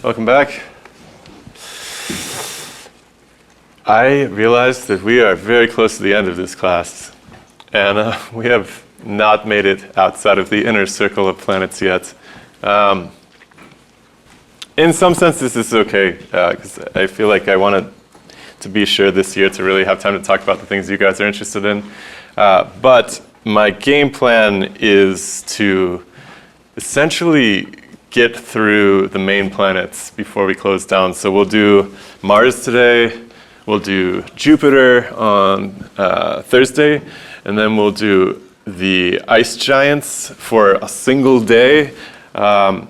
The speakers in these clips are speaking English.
Welcome back. I realized that we are very close to the end of this class, and we have not made it outside of the inner circle of planets yet. In some sense, this is okay, because I feel like I wanted to be sure this year to really have time to talk about the things you guys are interested in. But my game plan is to essentially get through the main planets before we close down. So we'll do Mars today, we'll do Jupiter on Thursday, and then we'll do the ice giants for a single day, and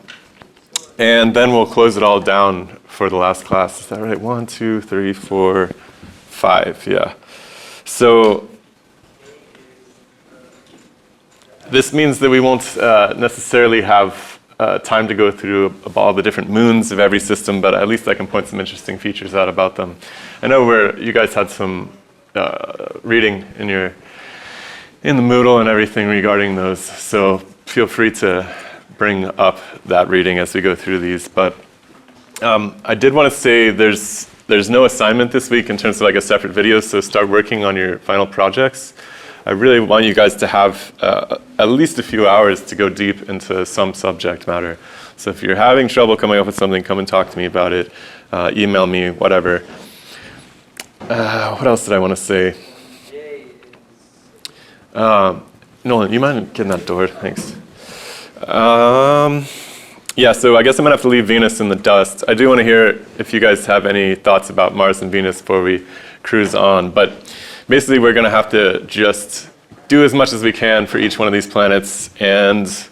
then we'll close it all down for the last class. Is that right? 1, 2, 3, 4, 5, yeah. So this means that we won't necessarily have time to go through all the different moons of every system, but at least I can point some interesting features out about them. I know you guys had some reading in the Moodle and everything regarding those, so feel free to bring up that reading as we go through these. But I did want to say there's no assignment this week in terms of like a separate video, so start working on your final projects. I really want you guys to have at least a few hours to go deep into some subject matter. So if you're having trouble coming up with something, come and talk to me about it. Email me, whatever. What else did I want to say? Nolan, you mind getting that door? Thanks. Yeah, so I guess I'm going to have to leave Venus in the dust. I do want to hear if you guys have any thoughts about Mars and Venus before we cruise on. But basically, we're going to have to just do as much as we can for each one of these planets and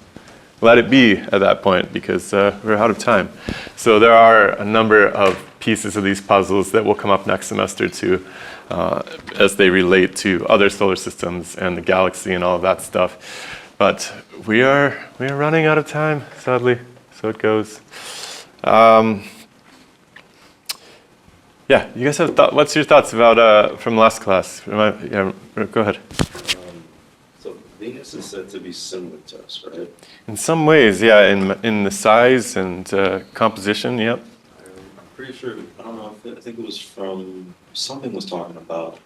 let it be at that point, because we're out of time. So there are a number of pieces of these puzzles that will come up next semester too, as they relate to other solar systems and the galaxy and all of that stuff. But we are running out of time, sadly. So it goes. Yeah, you guys have what's your thoughts about from last class? Yeah, go ahead. So Venus is said to be similar to us, right? In some ways, yeah. In the size and composition, yep. I'm pretty sure. I don't know. I think it was from something was talking about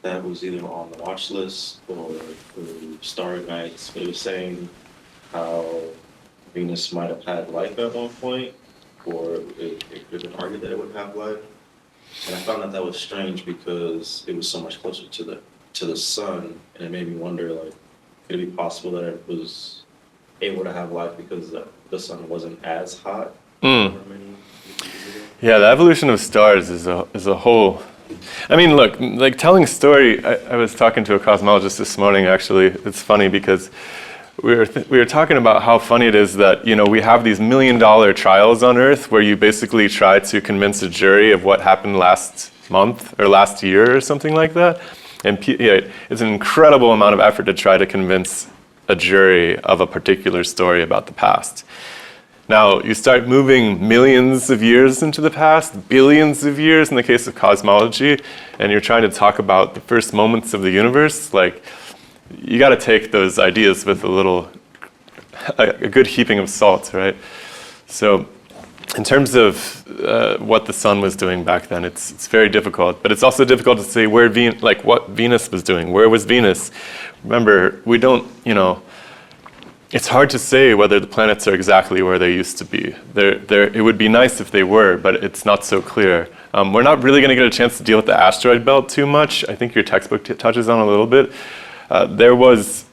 that was either on the watch list or for Starry Nights. But it was saying how Venus might have had life at one point, or it could have been argued that it would have life. And I found that was strange because it was so much closer to the sun, and it made me wonder, like, could it be possible that it was able to have life because the sun wasn't as hot? Yeah, the evolution of stars is a whole. I mean, look, like telling a story. I was talking to a cosmologist this morning. Actually, it's funny because we were talking about how funny it is that, you know, we have these $1 million trials on Earth where you basically try to convince a jury of what happened last month or last year or something like that. And it's an incredible amount of effort to try to convince a jury of a particular story about the past. Now, you start moving millions of years into the past, billions of years in the case of cosmology, and you're trying to talk about the first moments of the universe, like, you got to take those ideas with a good heaping of salt, right? So in terms of what the sun was doing back then, it's very difficult. But it's also difficult to say what Venus was doing. Where was Venus? Remember, we don't, it's hard to say whether the planets are exactly where they used to be. It would be nice if they were, but it's not so clear. We're not really going to get a chance to deal with the asteroid belt too much. I think your textbook touches on a little bit. There was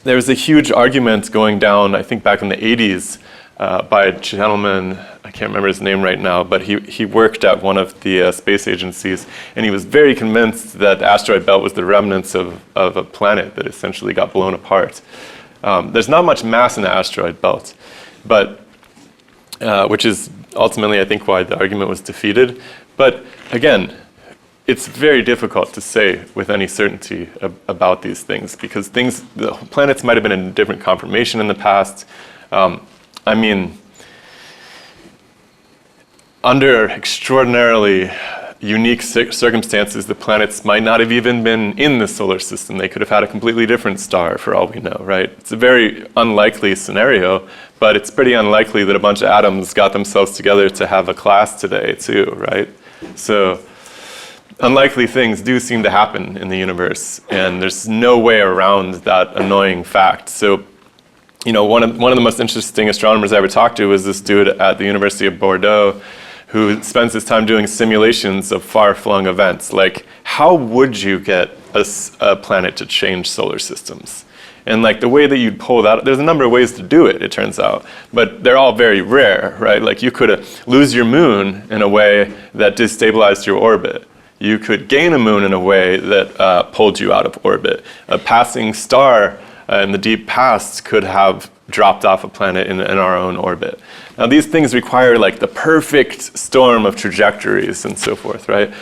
a huge argument going down, I think back in the 80s, by a gentleman, I can't remember his name right now, but he worked at one of the space agencies, and he was very convinced that the asteroid belt was the remnants of a planet that essentially got blown apart. There's not much mass in the asteroid belt, but which is ultimately, I think, why the argument was defeated. But again, it's very difficult to say with any certainty about these things because the planets might have been in a different conformation in the past. I mean, under extraordinarily unique circumstances, the planets might not have even been in the solar system. They could have had a completely different star for all we know, right? It's a very unlikely scenario, but it's pretty unlikely that a bunch of atoms got themselves together to have a class today too, right? So unlikely things do seem to happen in the universe, and there's no way around that annoying fact. So, one of the most interesting astronomers I ever talked to was this dude at the University of Bordeaux who spends his time doing simulations of far-flung events. Like, how would you get a planet to change solar systems? And like the way that you'd pull that, there's a number of ways to do it, it turns out, but they're all very rare, right? Like you could lose your moon in a way that destabilized your orbit. You could gain a moon in a way that pulled you out of orbit. A passing star in the deep past could have dropped off a planet in our own orbit. Now these things require like the perfect storm of trajectories and so forth, right?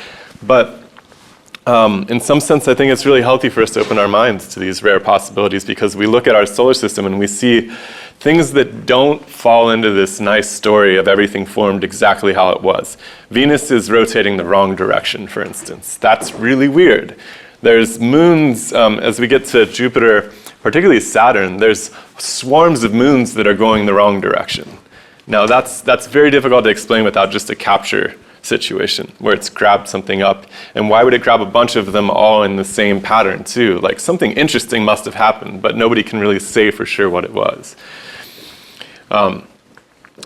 But in some sense, I think it's really healthy for us to open our minds to these rare possibilities, because we look at our solar system and we see things that don't fall into this nice story of everything formed exactly how it was. Venus is rotating the wrong direction, for instance. That's really weird. There's moons, as we get to Jupiter, particularly Saturn, there's swarms of moons that are going the wrong direction. Now that's very difficult to explain without just a capture situation where it's grabbed something up. And why would it grab a bunch of them all in the same pattern too? Like something interesting must have happened, but nobody can really say for sure what it was.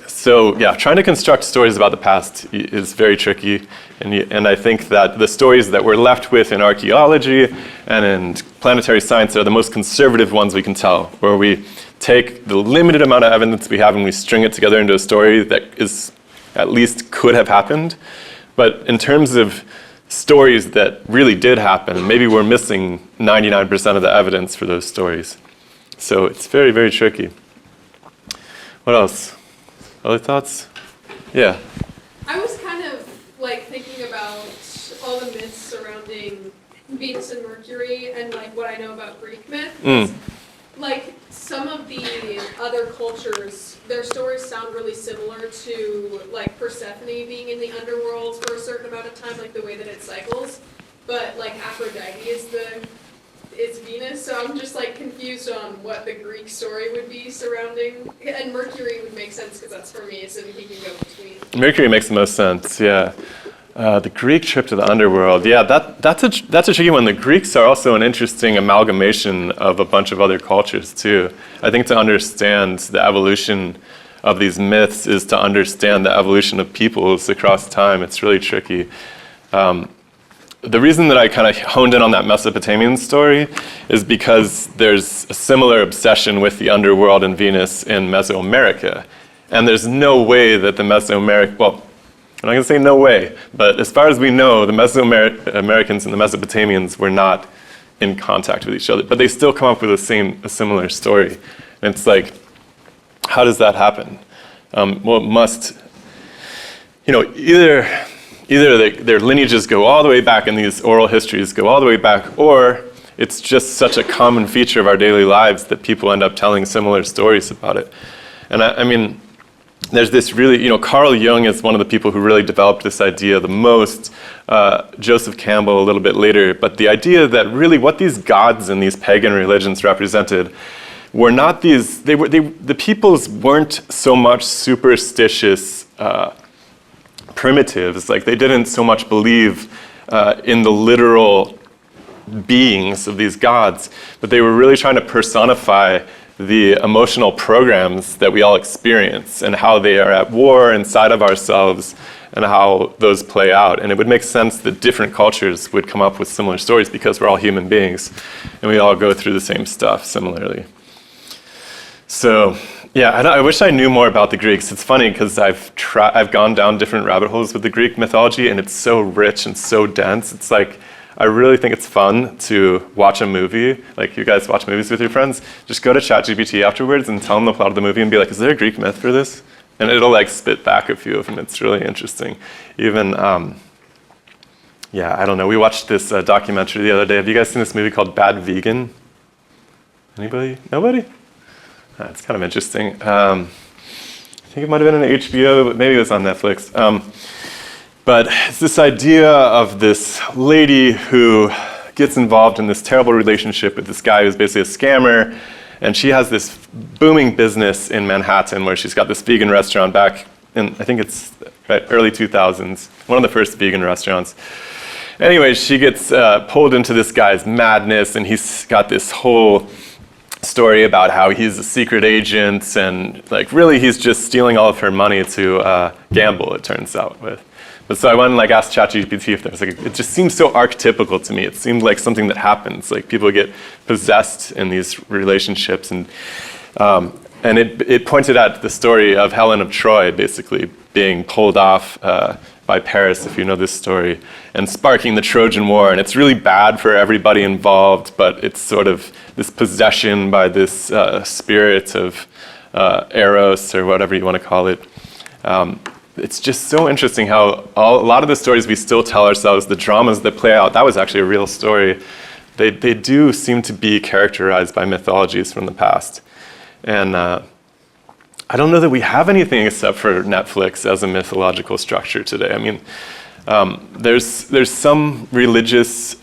So yeah, trying to construct stories about the past is very tricky, and I think that the stories that we're left with in archaeology and in planetary science are the most conservative ones we can tell, where we take the limited amount of evidence we have and we string it together into a story that is at least could have happened. But in terms of stories that really did happen, maybe we're missing 99% of the evidence for those stories. So it's very, very tricky. What else? Other thoughts? Yeah. I was kind of like thinking about all the myths surrounding Venus and Mercury and like what I know about Greek myth. Like some of the other cultures, their stories sound really similar to like Persephone being in the underworld for a certain amount of time, like the way that it cycles. But like Aphrodite is Venus, so I'm just like confused on what the Greek story would be surrounding. And Mercury would make sense because that's Hermes and he can go between. Mercury makes the most sense, yeah. The Greek trip to the underworld, yeah, that's a tricky one. The Greeks are also an interesting amalgamation of a bunch of other cultures too. I think to understand the evolution of these myths is to understand the evolution of peoples across time. It's really tricky. The reason that I kind of honed in on that Mesopotamian story is because there's a similar obsession with the underworld and Venus in Mesoamerica. And there's no way that the Mesoamerican, well, I'm not going to say no way, but as far as we know, the Mesoamericans and the Mesopotamians were not in contact with each other, but they still come up with a similar story. And it's like, how does that happen? Well, it must, either their lineages go all the way back and these oral histories go all the way back, or it's just such a common feature of our daily lives that people end up telling similar stories about it. And I mean, there's this really, Carl Jung is one of the people who really developed this idea the most, Joseph Campbell a little bit later, but the idea that really what these gods and these pagan religions represented were not these, the peoples weren't so much superstitious primitives, like they didn't so much believe in the literal beings of these gods, but they were really trying to personify the emotional programs that we all experience and how they are at war inside of ourselves and how those play out. And it would make sense that different cultures would come up with similar stories because we're all human beings and we all go through the same stuff similarly. So yeah, I wish I knew more about the Greeks. It's funny because I've gone down different rabbit holes with the Greek mythology and it's so rich and so dense. It's like, I really think it's fun to watch a movie. Like you guys watch movies with your friends, just go to ChatGPT afterwards and tell them the plot of the movie and be like, is there a Greek myth for this? And it'll like spit back a few of them. It's really interesting. Even, I don't know. We watched this documentary the other day. Have you guys seen this movie called Bad Vegan? Anybody? Nobody? It's kind of interesting. I think it might have been on HBO, but maybe it was on Netflix. But it's this idea of this lady who gets involved in this terrible relationship with this guy who's basically a scammer, and she has this booming business in Manhattan where she's got this vegan restaurant back in, I think it's early 2000s, one of the first vegan restaurants. Anyway, she gets pulled into this guy's madness, and he's got this whole story about how he's a secret agent, and like really he's just stealing all of her money to gamble, it turns out, with. But so I went and like asked ChatGPT if there's like, it just seems so archetypical to me. It seemed like something that happens, like people get possessed in these relationships, and it pointed out the story of Helen of Troy basically being pulled off by Paris, if you know this story, and sparking the Trojan War. And it's really bad for everybody involved, but it's sort of this possession by this spirit of Eros, or whatever you want to call it. It's just so interesting how a lot of the stories we still tell ourselves, the dramas that play out, that was actually a real story. They do seem to be characterized by mythologies from the past. And I don't know that we have anything except for Netflix as a mythological structure today. I mean, there's some religious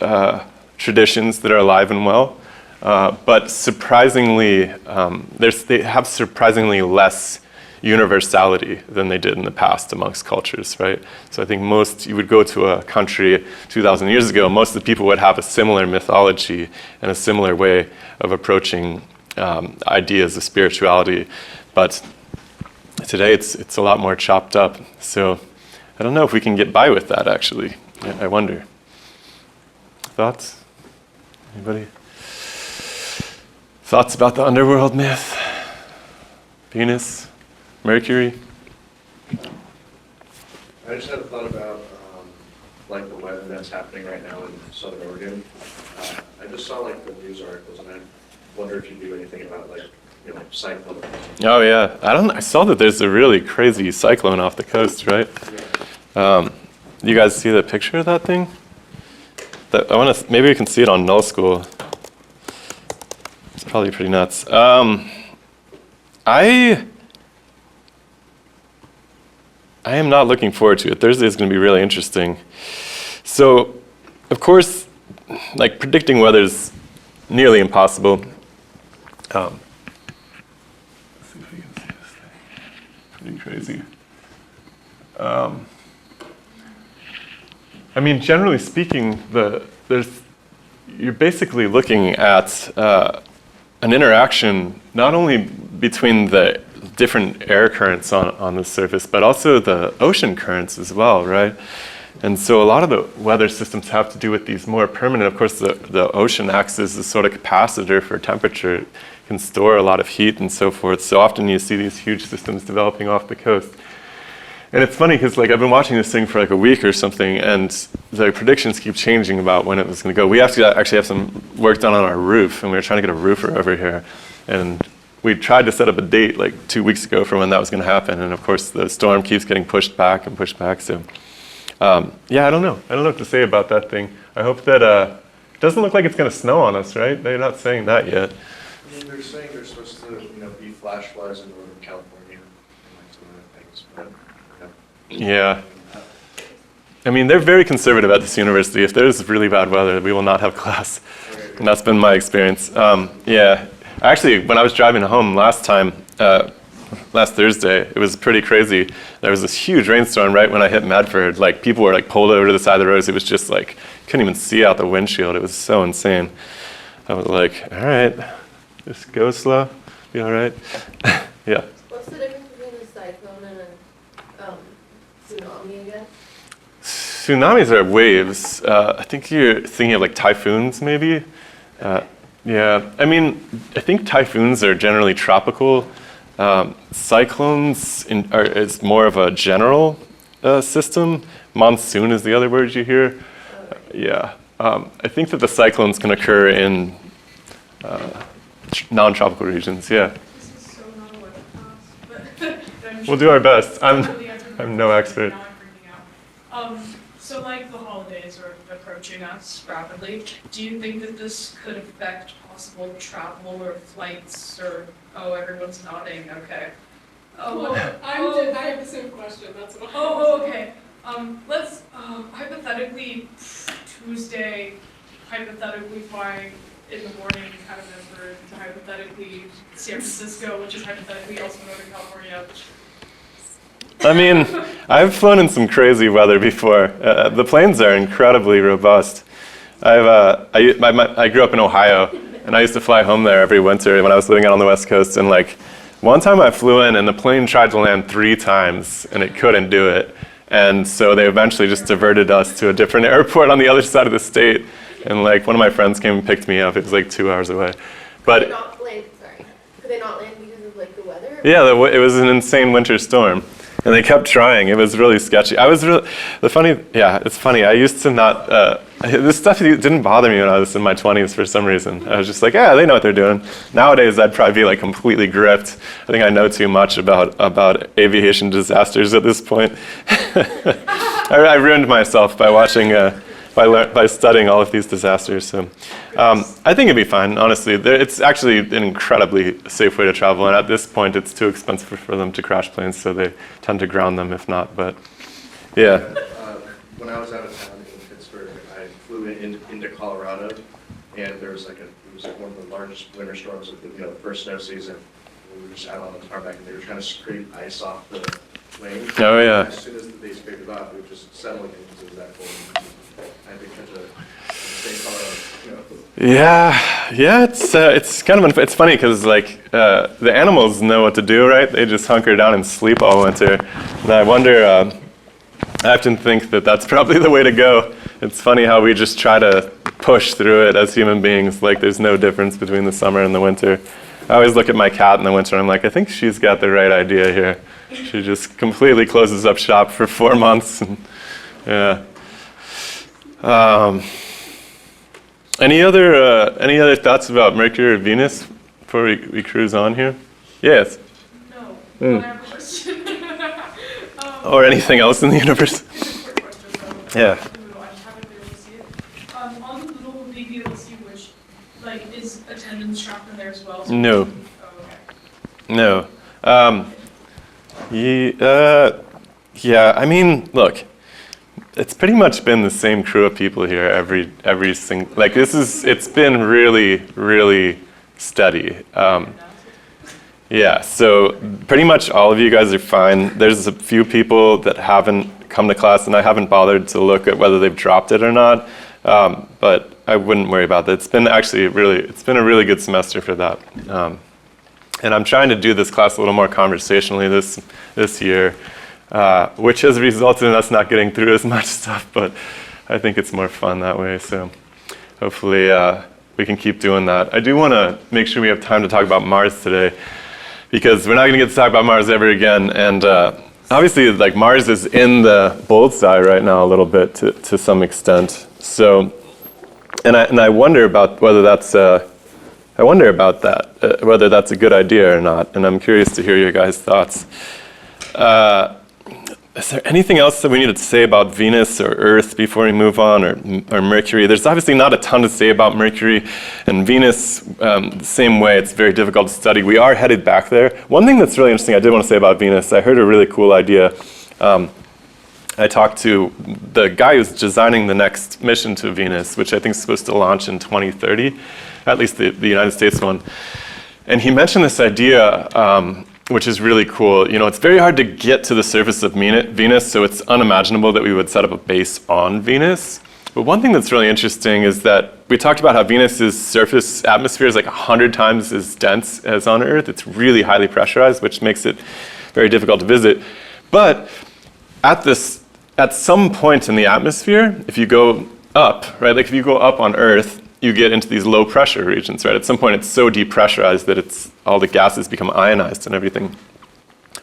traditions that are alive and well, but surprisingly, they have surprisingly less universality than they did in the past amongst cultures, right? So I think you would go to a country 2,000 years ago, most of the people would have a similar mythology and a similar way of approaching ideas of spirituality. But today it's a lot more chopped up. So I don't know if we can get by with that, actually. I wonder. Thoughts? Anybody? Thoughts about the underworld myth? Venus? Mercury? I just had a thought about like the weather that's happening right now in Southern Oregon. I just saw like the news articles, and I wonder if you do anything about like, you know, cyclones. Oh yeah, I saw that there's a really crazy cyclone off the coast, right? Yeah. You guys see the picture of that thing? Maybe we can see it on Null School. It's probably pretty nuts. I am not looking forward to it. Thursday is going to be really interesting. So, of course, like predicting weather is nearly impossible. Let's see if we can see this thing. Pretty crazy. I mean, generally speaking, you're basically looking at an interaction not only between the different air currents on the surface, but also the ocean currents as well, right? And so a lot of the weather systems have to do with these more permanent. Of course, the ocean acts as a sort of capacitor for temperature. It can store a lot of heat and so forth. So often you see these huge systems developing off the coast. And it's funny because like I've been watching this thing for like a week or something, and the predictions keep changing about when it was going to go. We actually have some work done on our roof, and we were trying to get a roofer over here. And we tried to set up a date like 2 weeks ago for when that was going to happen, and of course the storm keeps getting pushed back. So, yeah, I don't know. I don't know what to say about that thing. I hope that it doesn't look like it's going to snow on us, right? They're not saying that yet. I mean, they're saying there's supposed to, you know, be flash floods in Northern California and like some other things, but yeah. I mean, they're very conservative at this university. If there's really bad weather, we will not have class, and that's been my experience. Yeah. Actually, when I was driving home last Thursday, it was pretty crazy. There was this huge rainstorm right when I hit Medford. Like, people were like pulled over to the side of the roads. It was just like, couldn't even see out the windshield. It was so insane. I was like, all right, just go slow, be all right. Yeah. What's the difference between a cyclone and a tsunami again? Tsunamis are waves. I think you're thinking of like typhoons, maybe. Yeah, I mean, I think typhoons are generally tropical. Cyclones is more of a general system. Monsoon is the other word you hear. Yeah, I think that the cyclones can occur in non-tropical regions. Yeah. This is so not a weather class, but We'll do our best. I'm no expert. Now I'm freaking out. So like the holidays are approaching us rapidly. Do you think that this could affect possible travel or flights or, oh, everyone's nodding, okay. I have the same question, that's what Oh, okay. Let's hypothetically Tuesday, hypothetically flying in the morning out of Denver to hypothetically San Francisco, which is hypothetically also Northern California. I mean, I've flown in some crazy weather before. The planes are incredibly robust. I grew up in Ohio, and I used to fly home there every winter when I was living out on the West Coast. And like, one time I flew in, and the plane tried to land 3 times, and it couldn't do it. And so they eventually just diverted us to a different airport on the other side of the state. And like, one of my friends came and picked me up. It was like 2 hours away. Could they But not land, sorry, could they not land because of like the weather? yeah, it was an insane winter storm. And they kept trying. It was really sketchy. It's funny. I used to not, this stuff didn't bother me when I was in my 20s for some reason. I was just like, yeah, they know what they're doing. Nowadays, I'd probably be like completely gripped. I think I know too much about aviation disasters at this point. I ruined myself by watching, by studying all of these disasters. So I think it'd be fine, honestly. It's actually an incredibly safe way to travel, and at this point, it's too expensive for them to crash planes, so they tend to ground them if not. But yeah, When I was out of town in Pittsburgh, I flew into Colorado, and there was it was like one of the largest winter storms of the first snow season. We were just out on the tarmac, and they were trying to scrape ice off the plane. Oh, yeah. As soon as they scraped it off, it was just settling in because it was that cold. I had to catch a same Colorado. yeah. It's kind of it's funny because like the animals know what to do, right? They just hunker down and sleep all winter. And I wonder. I often think that that's probably the way to go. It's funny how we just try to push through it as human beings. Like there's no difference between the summer and the winter. I always look at my cat in the winter and I'm like, I think she's got the right idea here. She just completely closes up shop for 4 months. And, yeah. Any other thoughts about Mercury or Venus before we cruise on here? Yes. No, Mm. I have a question. Or anything else in the universe? It's a quick question, so. Yeah. I just haven't been able to see it. On the little BBLC, which, like, is attendance tracked in there as well? No. Oh, okay. No. Yeah, I mean, look, it's pretty much been the same crew of people here every single, like it's been really, really steady. Yeah, so pretty much all of you guys are fine. There's a few people that haven't come to class, and I haven't bothered to look at whether they've dropped it or not, but I wouldn't worry about that. It's been a really good semester for that. And I'm trying to do this class a little more conversationally this year, which has resulted in us not getting through as much stuff, but I think it's more fun that way, so hopefully we can keep doing that. I do want to make sure we have time to talk about Mars today, because we're not going to get to talk about Mars ever again, and obviously like Mars is in the bullseye right now a little bit to some extent. So, and I wonder about whether that's whether that's a good idea or not, and I'm curious to hear your guys' thoughts. Is there anything else that we need to say about Venus or Earth before we move on, or Mercury? There's obviously not a ton to say about Mercury and Venus. The same way, it's very difficult to study. We are headed back there. One thing that's really interesting I did want to say about Venus, I heard a really cool idea. I talked to the guy who's designing the next mission to Venus, which I think is supposed to launch in 2030, at least the United States one. And he mentioned this idea, which is really cool. You know, it's very hard to get to the surface of Venus, so it's unimaginable that we would set up a base on Venus. But one thing that's really interesting is that we talked about how Venus's surface atmosphere is like 100 times as dense as on Earth. It's really highly pressurized, which makes it very difficult to visit. But at some point in the atmosphere, if you go up, right, like if you go up on Earth, you get into these low pressure regions, right? At some point it's so depressurized that all the gases become ionized and everything.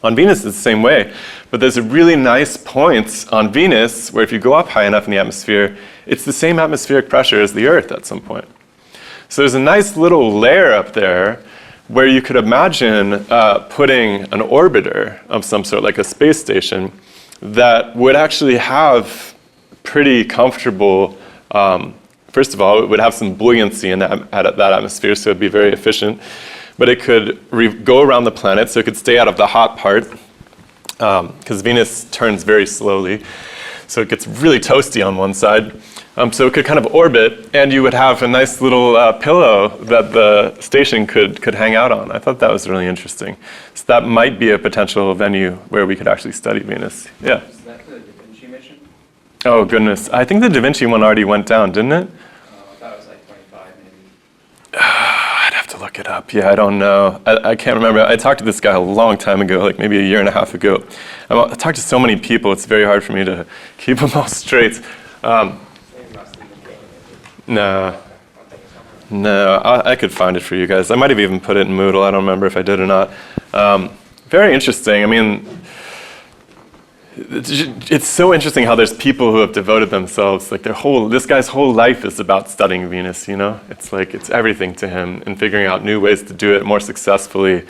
On Venus it's the same way, but there's a really nice point on Venus where if you go up high enough in the atmosphere, it's the same atmospheric pressure as the Earth at some point. So there's a nice little layer up there where you could imagine putting an orbiter of some sort, like a space station, that would actually have pretty comfortable, first of all, it would have some buoyancy in that atmosphere, so it'd be very efficient. But it could go around the planet, so it could stay out of the hot part, because Venus turns very slowly. So it gets really toasty on one side. So it could kind of orbit, and you would have a nice little pillow that the station could hang out on. I thought that was really interesting. So that might be a potential venue where we could actually study Venus. Yeah. Is that the Da Vinci mission? Oh, goodness. I think the Da Vinci one already went down, didn't it? I thought it was like 25 maybe. I'd have to look it up. Yeah, I don't know. I can't remember. I talked to this guy a long time ago, like maybe a year and a half ago. I talked to so many people, it's very hard for me to keep them all straight. No, I could find it for you guys. I might have even put it in Moodle. I don't remember if I did or not. Very interesting. I mean, it's so interesting how there's people who have devoted themselves, like this guy's whole life is about studying Venus, you know? It's like, it's everything to him and figuring out new ways to do it more successfully.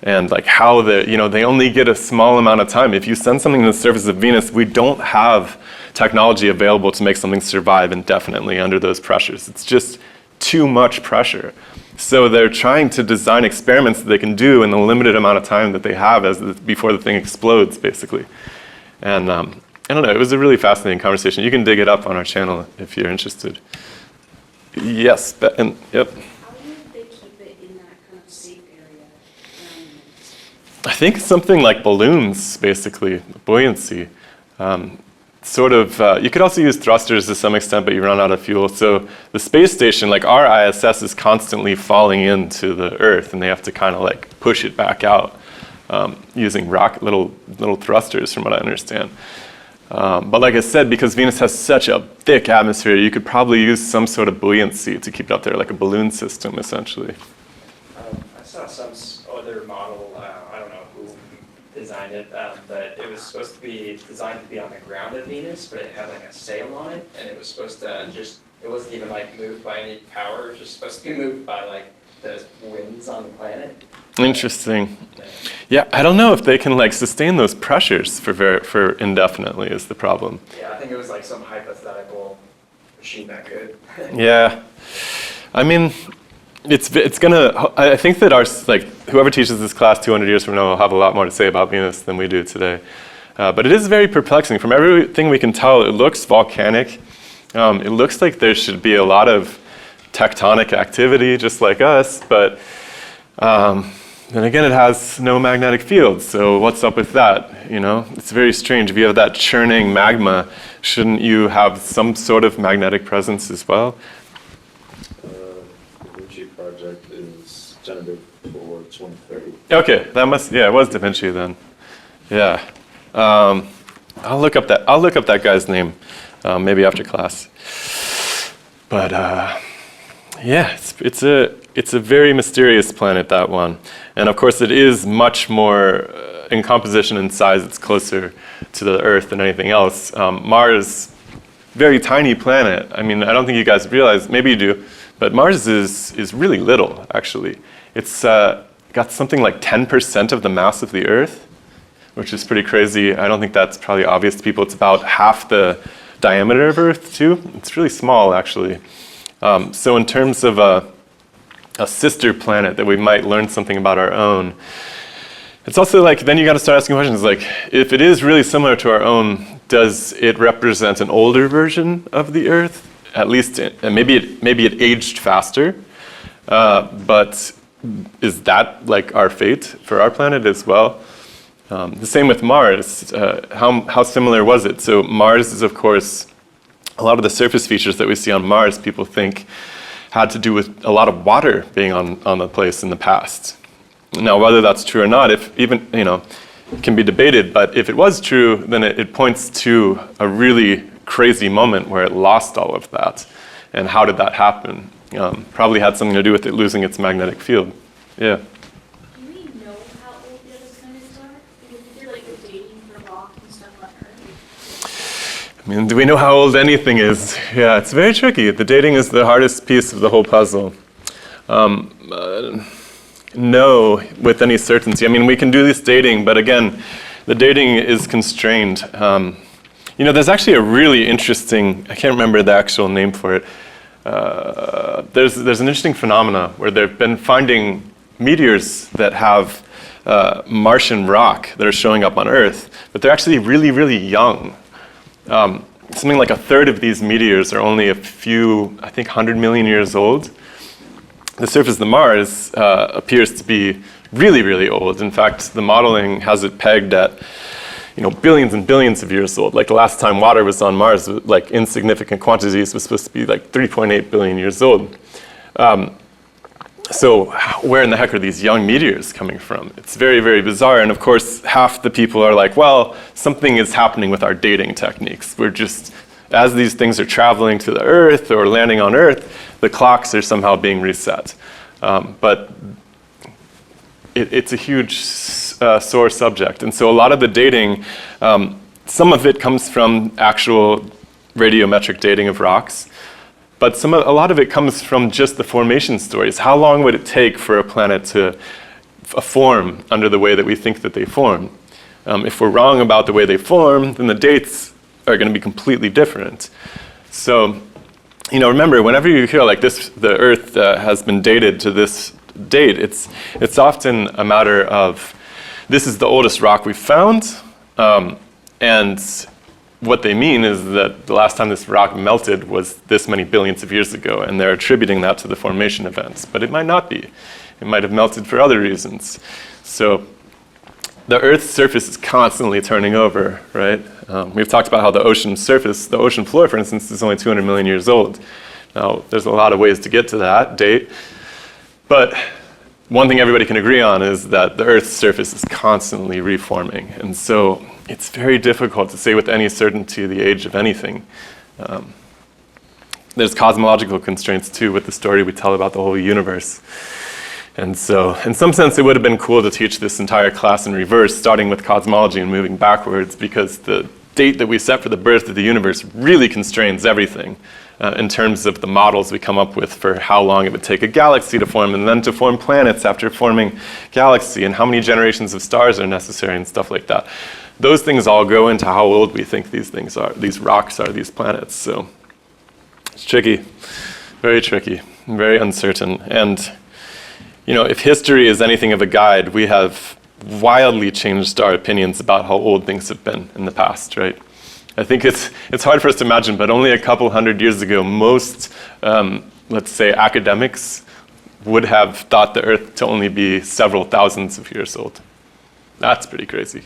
And like how they only get a small amount of time. If you send something to the surface of Venus, we don't have technology available to make something survive indefinitely under those pressures. It's just too much pressure. So they're trying to design experiments that they can do in the limited amount of time that they have before the thing explodes, basically. And I don't know, it was a really fascinating conversation. You can dig it up on our channel if you're interested. Yes, yep. How do they keep it in that kind of safe area around it? I think something like balloons, basically, buoyancy. You could also use thrusters to some extent, but you run out of fuel. So the space station, like our ISS, is constantly falling into the Earth, and they have to kind of like push it back out using little thrusters, from what I understand. But like I said, because Venus has such a thick atmosphere, you could probably use some sort of buoyancy to keep it up there, like a balloon system, essentially. I saw some other model, I don't know who designed it, but it was supposed to be designed to be on the ground of Venus, but it had like a sail on it, and it was supposed to it wasn't even like moved by any power, it was just supposed to be moved by like the winds on the planet. Interesting. Yeah, I don't know if they can like sustain those pressures for indefinitely is the problem. Yeah, I think it was like some hypothetical machine that could. Yeah, I mean, it's gonna. I think that whoever teaches this class 200 years from now will have a lot more to say about Venus than we do today. But it is very perplexing. From everything we can tell, it looks volcanic. It looks like there should be a lot of tectonic activity, just like us, but then again, it has no magnetic field, so what's up with that, you know? It's very strange. If you have that churning magma, shouldn't you have some sort of magnetic presence as well? The Da Vinci project is tentative for 2030. Okay, it was Da Vinci then. Yeah. I'll look up that guy's name, maybe after class. But yeah, it's a very mysterious planet, that one. And of course, it is much more, in composition and size, it's closer to the Earth than anything else. Mars, very tiny planet. I mean, I don't think you guys realize, maybe you do, but Mars is really little, actually. It's got something like 10% of the mass of the Earth, which is pretty crazy. I don't think that's probably obvious to people. It's about half the diameter of Earth, too. It's really small, actually. So in terms of a sister planet that we might learn something about our own, it's also like, then you got to start asking questions like, if it is really similar to our own, does it represent an older version of the Earth? At least, and maybe it aged faster, but is that like our fate for our planet as well? The same with Mars. How similar was it? So Mars is, of course, a lot of the surface features that we see on Mars, people think had to do with a lot of water being on the place in the past. Now, whether that's true or not, it can be debated, but if it was true, then it points to a really crazy moment where it lost all of that. And how did that happen? Probably had something to do with it losing its magnetic field. Yeah. Do we know how old the other planets are? Because we did like the dating for rock and stuff on Earth. I mean, do we know how old anything is? Yeah, it's very tricky. The dating is the hardest piece of the whole puzzle. No, with any certainty. I mean, we can do this dating, but again, the dating is constrained. There's actually a really interesting, I can't remember the actual name for it. There's an interesting phenomena where they've been finding meteors that have Martian rock that are showing up on Earth, but they're actually really, really young. something like a third of these meteors are only a few, I think 100 million years old. The surface of Mars appears to be really, really old. In fact, the modeling has it pegged at billions and billions of years old. Like the last time water was on Mars, like insignificant quantities, was supposed to be like 3.8 billion years old. So where in the heck are these young meteors coming from? It's very, very bizarre. And of course, half the people are like, well, something is happening with our dating techniques. We're just, as these things are traveling to the Earth or landing on Earth, the clocks are somehow being reset. But it's a huge sore subject. And so a lot of the dating, some of it comes from actual radiometric dating of rocks. But a lot of it comes from just the formation stories. How long would it take for a planet to form under the way that we think that they form? If we're wrong about the way they form, then the dates are going to be completely different. So, remember, whenever you hear like this, the Earth has been dated to this date, it's often a matter of, this is the oldest rock we've found, and what they mean is that the last time this rock melted was this many billions of years ago, and they're attributing that to the formation events. But it might not be. It might have melted for other reasons. So the Earth's surface is constantly turning over, right? We've talked about how the ocean surface, the ocean floor, for instance, is only 200 million years old. Now, there's a lot of ways to get to that date. But one thing everybody can agree on is that the Earth's surface is constantly reforming. And so it's very difficult to say with any certainty the age of anything. There's cosmological constraints too with the story we tell about the whole universe. And so in some sense it would have been cool to teach this entire class in reverse, starting with cosmology and moving backwards, because the date that we set for the birth of the universe really constrains everything in terms of the models we come up with for how long it would take a galaxy to form, and then to form planets after forming galaxy, and how many generations of stars are necessary and stuff like that. Those things all go into how old we think these things are, these rocks are, these planets. So it's tricky, very uncertain. And if history is anything of a guide, we have wildly changed our opinions about how old things have been in the past, right? I think it's hard for us to imagine, but only a couple hundred years ago, most, let's say, academics would have thought the Earth to only be several thousands of years old. That's pretty crazy.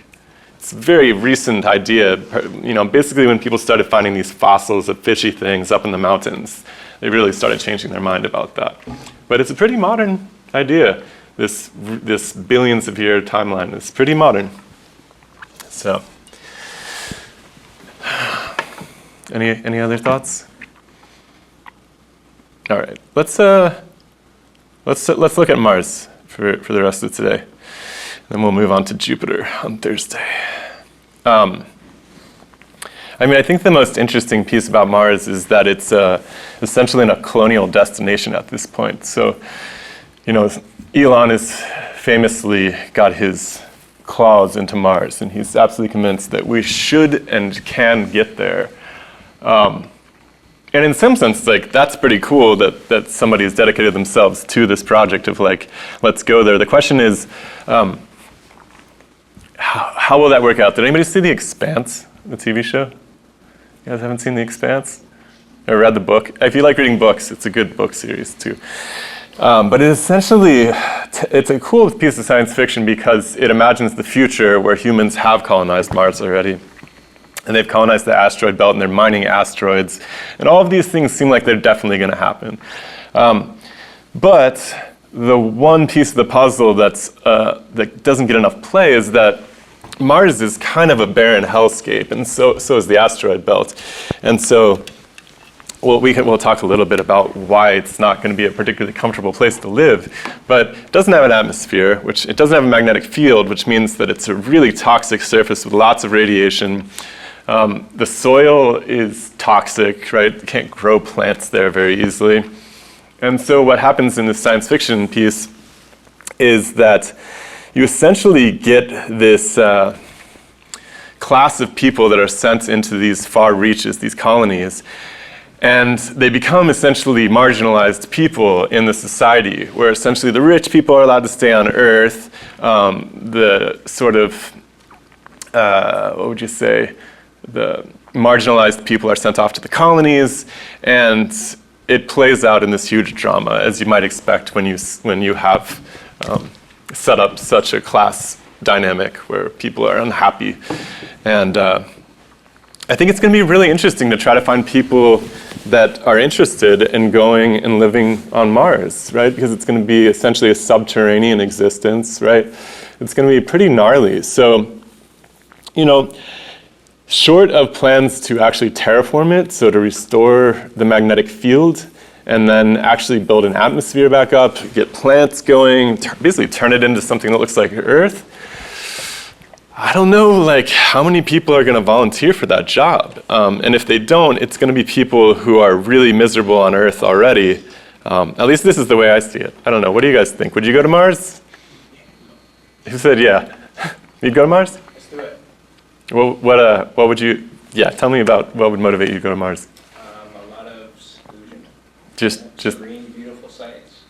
It's a very recent idea. Basically when people started finding these fossils of fishy things up in the mountains, they really started changing their mind about that. But it's a pretty modern idea. This billions of year timeline is pretty modern. So, any other thoughts? All right, let's look at Mars for the rest of today. Then we'll move on to Jupiter on Thursday. I think the most interesting piece about Mars is that it's essentially a colonial destination at this point. So, Elon has famously got his claws into Mars, and he's absolutely convinced that we should and can get there. And in some sense, that's pretty cool that somebody has dedicated themselves to this project of let's go there. The question is, how will that work out? Did anybody see The Expanse, the TV show? You guys haven't seen The Expanse? Or read the book? If you like reading books, it's a good book series too. But it essentially, it's a cool piece of science fiction because it imagines the future where humans have colonized Mars already. And they've colonized the asteroid belt, and they're mining asteroids. And all of these things seem like they're definitely going to happen. But the one piece of the puzzle that doesn't get enough play is that Mars is kind of a barren hellscape, and so is the asteroid belt. And so we'll talk a little bit about why it's not going to be a particularly comfortable place to live, but it doesn't have an atmosphere, which it doesn't have a magnetic field, which means that it's a really toxic surface with lots of radiation. The soil is toxic, right? You can't grow plants there very easily. And so what happens in this science fiction piece is that you essentially get this class of people that are sent into these far reaches, these colonies, and they become essentially marginalized people in the society, where essentially the rich people are allowed to stay on Earth. The sort of, what would you say, the marginalized people are sent off to the colonies, and it plays out in this huge drama, as you might expect when you have set up such a class dynamic where people are unhappy. And I think it's going to be really interesting to try to find people that are interested in going and living on Mars, right? Because it's going to be essentially a subterranean existence, right? It's going to be pretty gnarly. So, short of plans to actually terraform it, so to restore the magnetic field, and then actually build an atmosphere back up, get plants going, basically turn it into something that looks like Earth, I don't know how many people are going to volunteer for that job. And if they don't, it's going to be people who are really miserable on Earth already. At least this is the way I see it. I don't know. What do you guys think? Would you go to Mars? Who said yeah? You'd go to Mars? Let's do it. Well, what would you, tell me about what would motivate you to go to Mars. A lot of seclusion. Just Green, beautiful sights.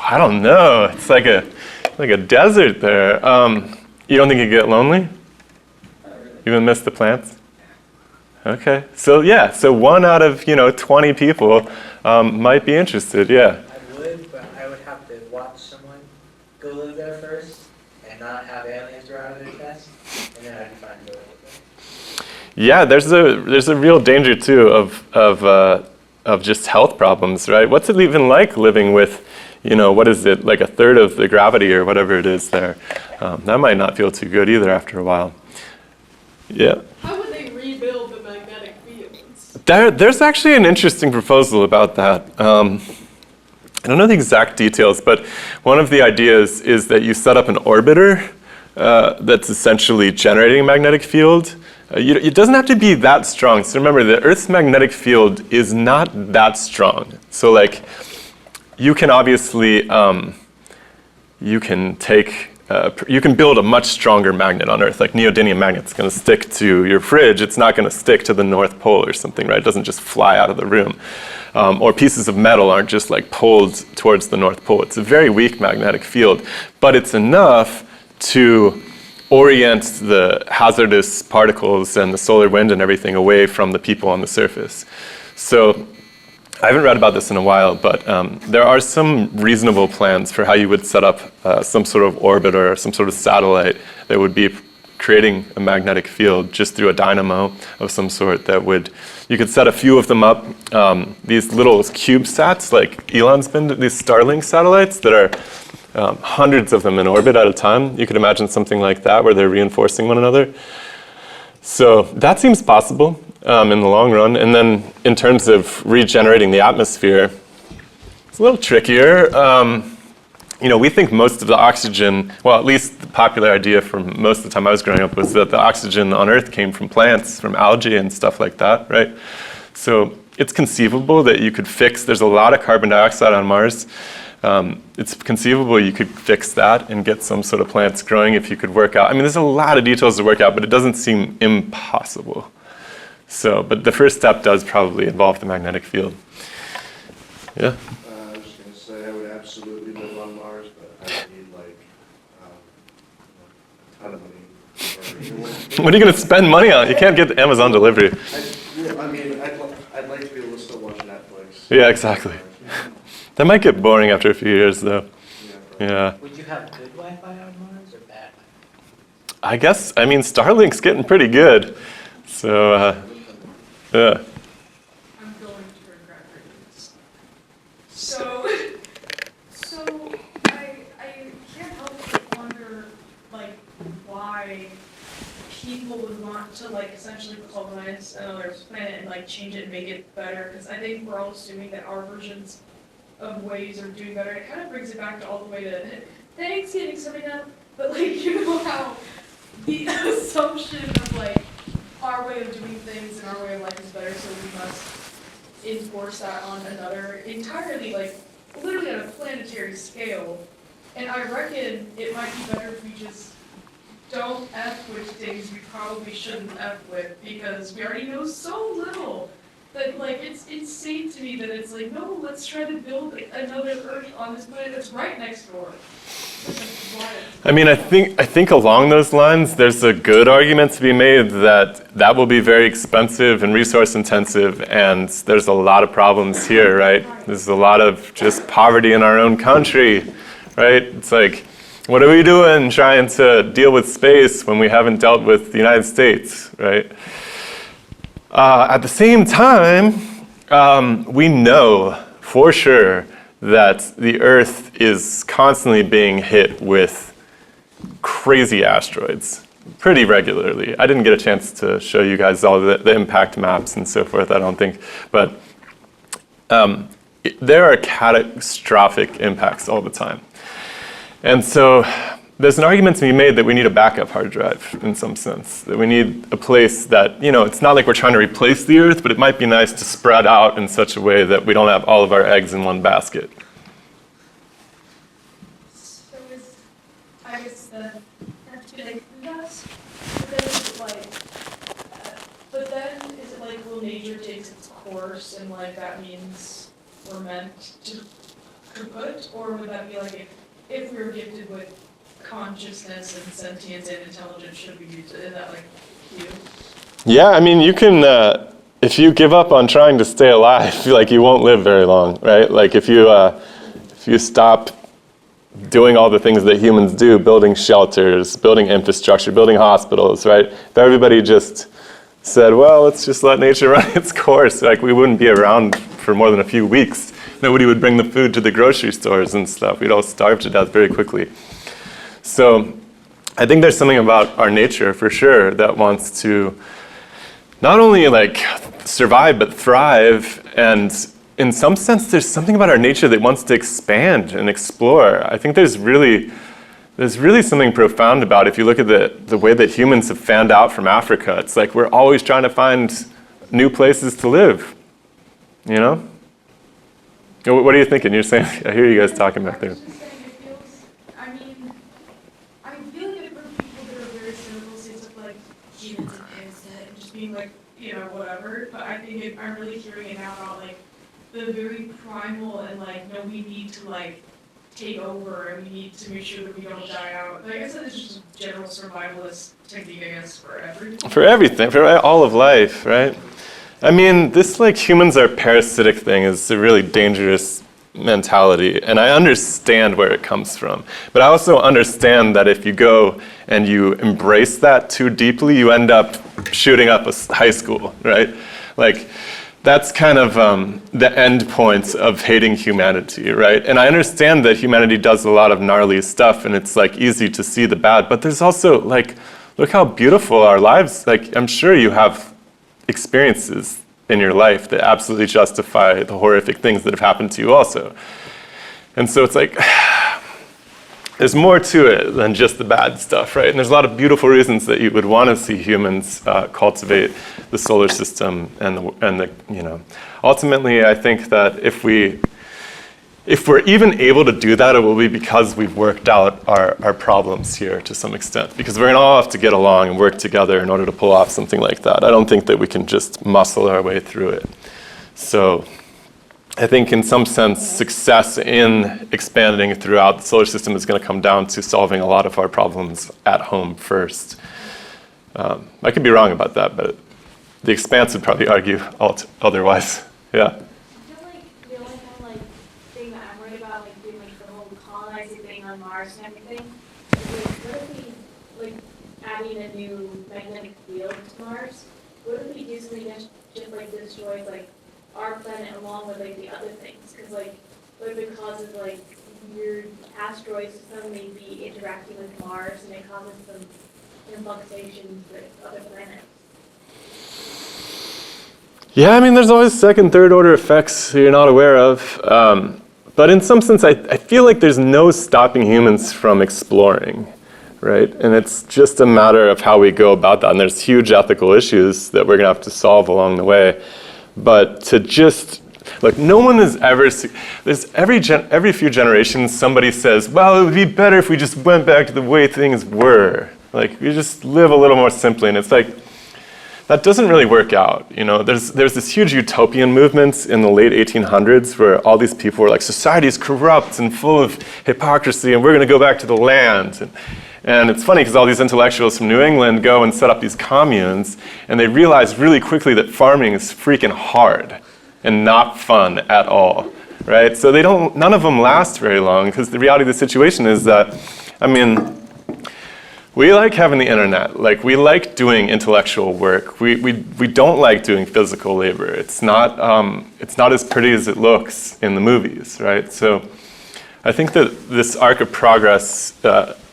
I don't know. It's like a desert there. You don't think you'd get lonely? Not really. You would miss the plants? Okay. So 1 out of 20 people might be interested. Yeah. I would, but I would have to watch someone go live there first and not have aliens around their chest, and then I'd be fine to go live there. Yeah. There's a real danger too of just health problems, right? What's it even like living with, what is it, like a third of the gravity or whatever it is there? That might not feel too good either after a while. Yeah. How would they rebuild the magnetic fields? There's actually an interesting proposal about that. I don't know the exact details, but one of the ideas is that you set up an orbiter that's essentially generating a magnetic field. It doesn't have to be that strong. So remember, the Earth's magnetic field is not that strong. So you can obviously, you can build a much stronger magnet on Earth. Like neodymium magnet's going to stick to your fridge. It's not going to stick to the North Pole or something, right? It doesn't just fly out of the room. Or pieces of metal aren't just pulled towards the North Pole. It's a very weak magnetic field, but it's enough to orient the hazardous particles and the solar wind and everything away from the people on the surface. So I haven't read about this in a while, but there are some reasonable plans for how you would set up some sort of orbiter or some sort of satellite that would be creating a magnetic field just through a dynamo of some sort you could set a few of them up. These little CubeSats, like Elon's been, these Starlink satellites that are hundreds of them in orbit at a time. You could imagine something like that where they're reinforcing one another. So that seems possible in the long run. And then in terms of regenerating the atmosphere, it's a little trickier. We think most of the oxygen, well, at least the popular idea from most of the time I was growing up was that the oxygen on Earth came from plants, from algae and stuff like that, right? So it's conceivable that you could there's a lot of carbon dioxide on Mars. It's conceivable you could fix that and get some sort of plants growing if you could work out. I mean, there's a lot of details to work out, but it doesn't seem impossible. But the first step does probably involve the magnetic field. Yeah? I was just going to say I would absolutely live on Mars, but I would need a ton of money. What are you going to spend money on? You can't get Amazon delivery. I'd like to be able to still watch Netflix. Yeah, exactly. That might get boring after a few years, though. Yeah. Would you have good Wi-Fi on Mars or bad Wi-Fi? I guess, Starlink's getting pretty good. So, yeah. I'm going to regret reading this. So I can't help but wonder, why people would want to, essentially colonize another planet and, change it and make it better, because I think we're all assuming that our versions of ways are doing better. It kind of brings it back to all the way to, thanks, getting something up, but, how the assumption of, our way of doing things and our way of life is better, so we must enforce that on another entirely, literally on a planetary scale. And I reckon it might be better if we just don't F with things we probably shouldn't F with, because we already know so little. That like it's insane to me that it's like, no, let's try to build another Earth on this planet that's right next door. It's like, wild. I mean, I think along those lines, there's a good argument to be made that will be very expensive and resource intensive, and there's a lot of problems here, right? There's a lot of just poverty in our own country, right? It's like, what are we doing trying to deal with space when we haven't dealt with the United States, right? At the same time, we know for sure that the Earth is constantly being hit with crazy asteroids pretty regularly. I didn't get a chance to show you guys all the impact maps and so forth, I don't think, but there are catastrophic impacts all the time. And so there's an argument to be made that we need a backup hard drive in some sense, that we need a place that, it's not like we're trying to replace the Earth, but it might be nice to spread out in such a way that we don't have all of our eggs in one basket. So is, I guess that's to like us, but then is it like, but then is it like, will nature takes its course and like that means we're meant to put, or would that be like if we were gifted with consciousness and sentience and intelligence, should we use it? Is that like you? Yeah, I mean, you can, if you give up on trying to stay alive, like you won't live very long, right? Like if you stop doing all the things that humans do, building shelters, building infrastructure, building hospitals, right? If everybody just said, well, let's just let nature run its course, like we wouldn't be around for more than a few weeks. Nobody would bring the food to the grocery stores and stuff. We'd all starve to death very quickly. So I think there's something about our nature for sure that wants to not only like survive but thrive, and in some sense there's something about our nature that wants to expand and explore. I think there's really something profound about if you look at the way that humans have fanned out from Africa. It's like we're always trying to find new places to live, What are you thinking? You're saying, I hear you guys talking back there. I was just saying, it feels, I feel like it for people that are very cynical, sense of like humans and innocent and just being like, whatever, but I think I'm really hearing it now about like the very primal and like, no, we need to like take over and we need to make sure that we don't die out. I guess it's just a general survivalist technique, I guess, for everything. For everything, for all of life, right? I mean, this like humans are parasitic thing is a really dangerous mentality, and I understand where it comes from. But I also understand that if you go and you embrace that too deeply, you end up shooting up a high school, right? Like, that's kind of the end point of hating humanity, right? And I understand that humanity does a lot of gnarly stuff, and it's like easy to see the bad, but there's also like, look how beautiful our lives, like I'm sure you have experiences in your life that absolutely justify the horrific things that have happened to you also. And so it's like, there's more to it than just the bad stuff, right? And there's a lot of beautiful reasons that you would want to see humans cultivate the solar system and ultimately I think that if we're even able to do that, it will be because we've worked out our problems here to some extent. Because we're going to all have to get along and work together in order to pull off something like that. I don't think that we can just muscle our way through it. So I think in some sense, success in expanding throughout the solar system is going to come down to solving a lot of our problems at home first. I could be wrong about that, but the expanse would probably argue otherwise. Yeah. On Mars and everything, what if we, like, adding a new magnetic field to Mars, what if we do something that just, like, destroys, like, our planet along with, like, the other things? Because, like, what if it causes, like, weird asteroids to suddenly be interacting with Mars, and it causes some fluctuations with other planets? Yeah, I mean, there's always second, third order effects you're not aware of. But in some sense, I feel like there's no stopping humans from exploring, right? And it's just a matter of how we go about that. And there's huge ethical issues that we're going to have to solve along the way. But to just, look, no one has ever, there's every few generations, somebody says, well, it would be better if we just went back to the way things were. Like, we just live a little more simply. And it's like, that doesn't really work out. You know, there's this huge utopian movement in the late 1800s where all these people were like, society is corrupt and full of hypocrisy, and we're going to go back to the land. And it's funny because all these intellectuals from New England go and set up these communes, and they realize really quickly that farming is freaking hard and not fun at all, right? So none of them last very long, because the reality of the situation is that, I mean, we like having the internet. Like, we like doing intellectual work. We don't like doing physical labor. It's not as pretty as it looks in the movies, right? So I think that this arc of progress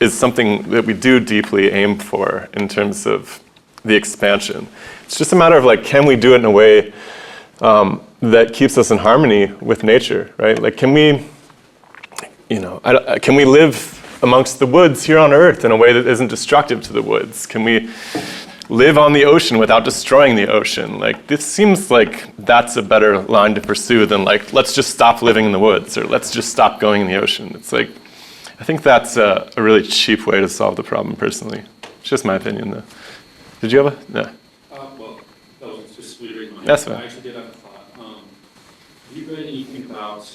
is something that we do deeply aim for in terms of the expansion. It's just a matter of, like, can we do it in a way that keeps us in harmony with nature, right? Like, can we live amongst the woods here on Earth in a way that isn't destructive to the woods? Can we live on the ocean without destroying the ocean? Like, this seems like that's a better line to pursue than, like, let's just stop living in the woods, or let's just stop going in the ocean. It's like, I think that's a really cheap way to solve the problem, personally. It's just my opinion, though. Did you have a? No. Well, that was just reading my. That's fine. I actually did have a thought. Have you read anything about,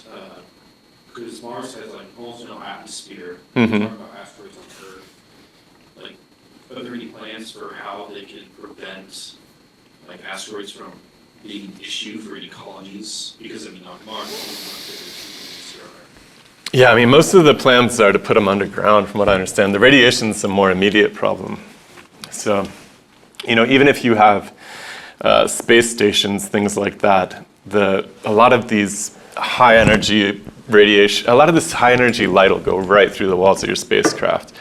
because Mars has like almost no atmosphere, Mm-hmm. talking about asteroids on Earth, like, are there any plans for how they can prevent like asteroids from being an issue for any colonies? Because I mean, on Mars, Yeah, I mean, most of the plans are to put them underground, from what I understand. The radiation's a more immediate problem. So, you know, even if you have space stations, things like that, a lot of these high energy radiation, a lot of this high energy light will go right through the walls of your spacecraft.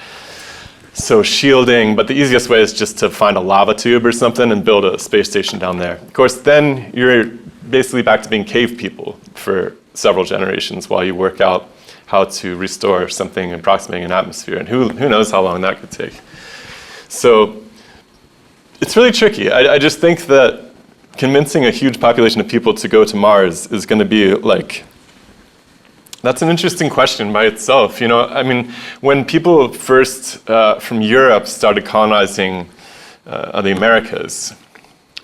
So shielding, but the easiest way is just to find a lava tube or something and build a space station down there. Of course, then you're basically back to being cave people for several generations while you work out how to restore something approximating an atmosphere, and who knows how long that could take. So it's really tricky. I just think that convincing a huge population of people to go to Mars is going to be like, that's an interesting question by itself. You know, I mean, when people first from Europe started colonizing the Americas,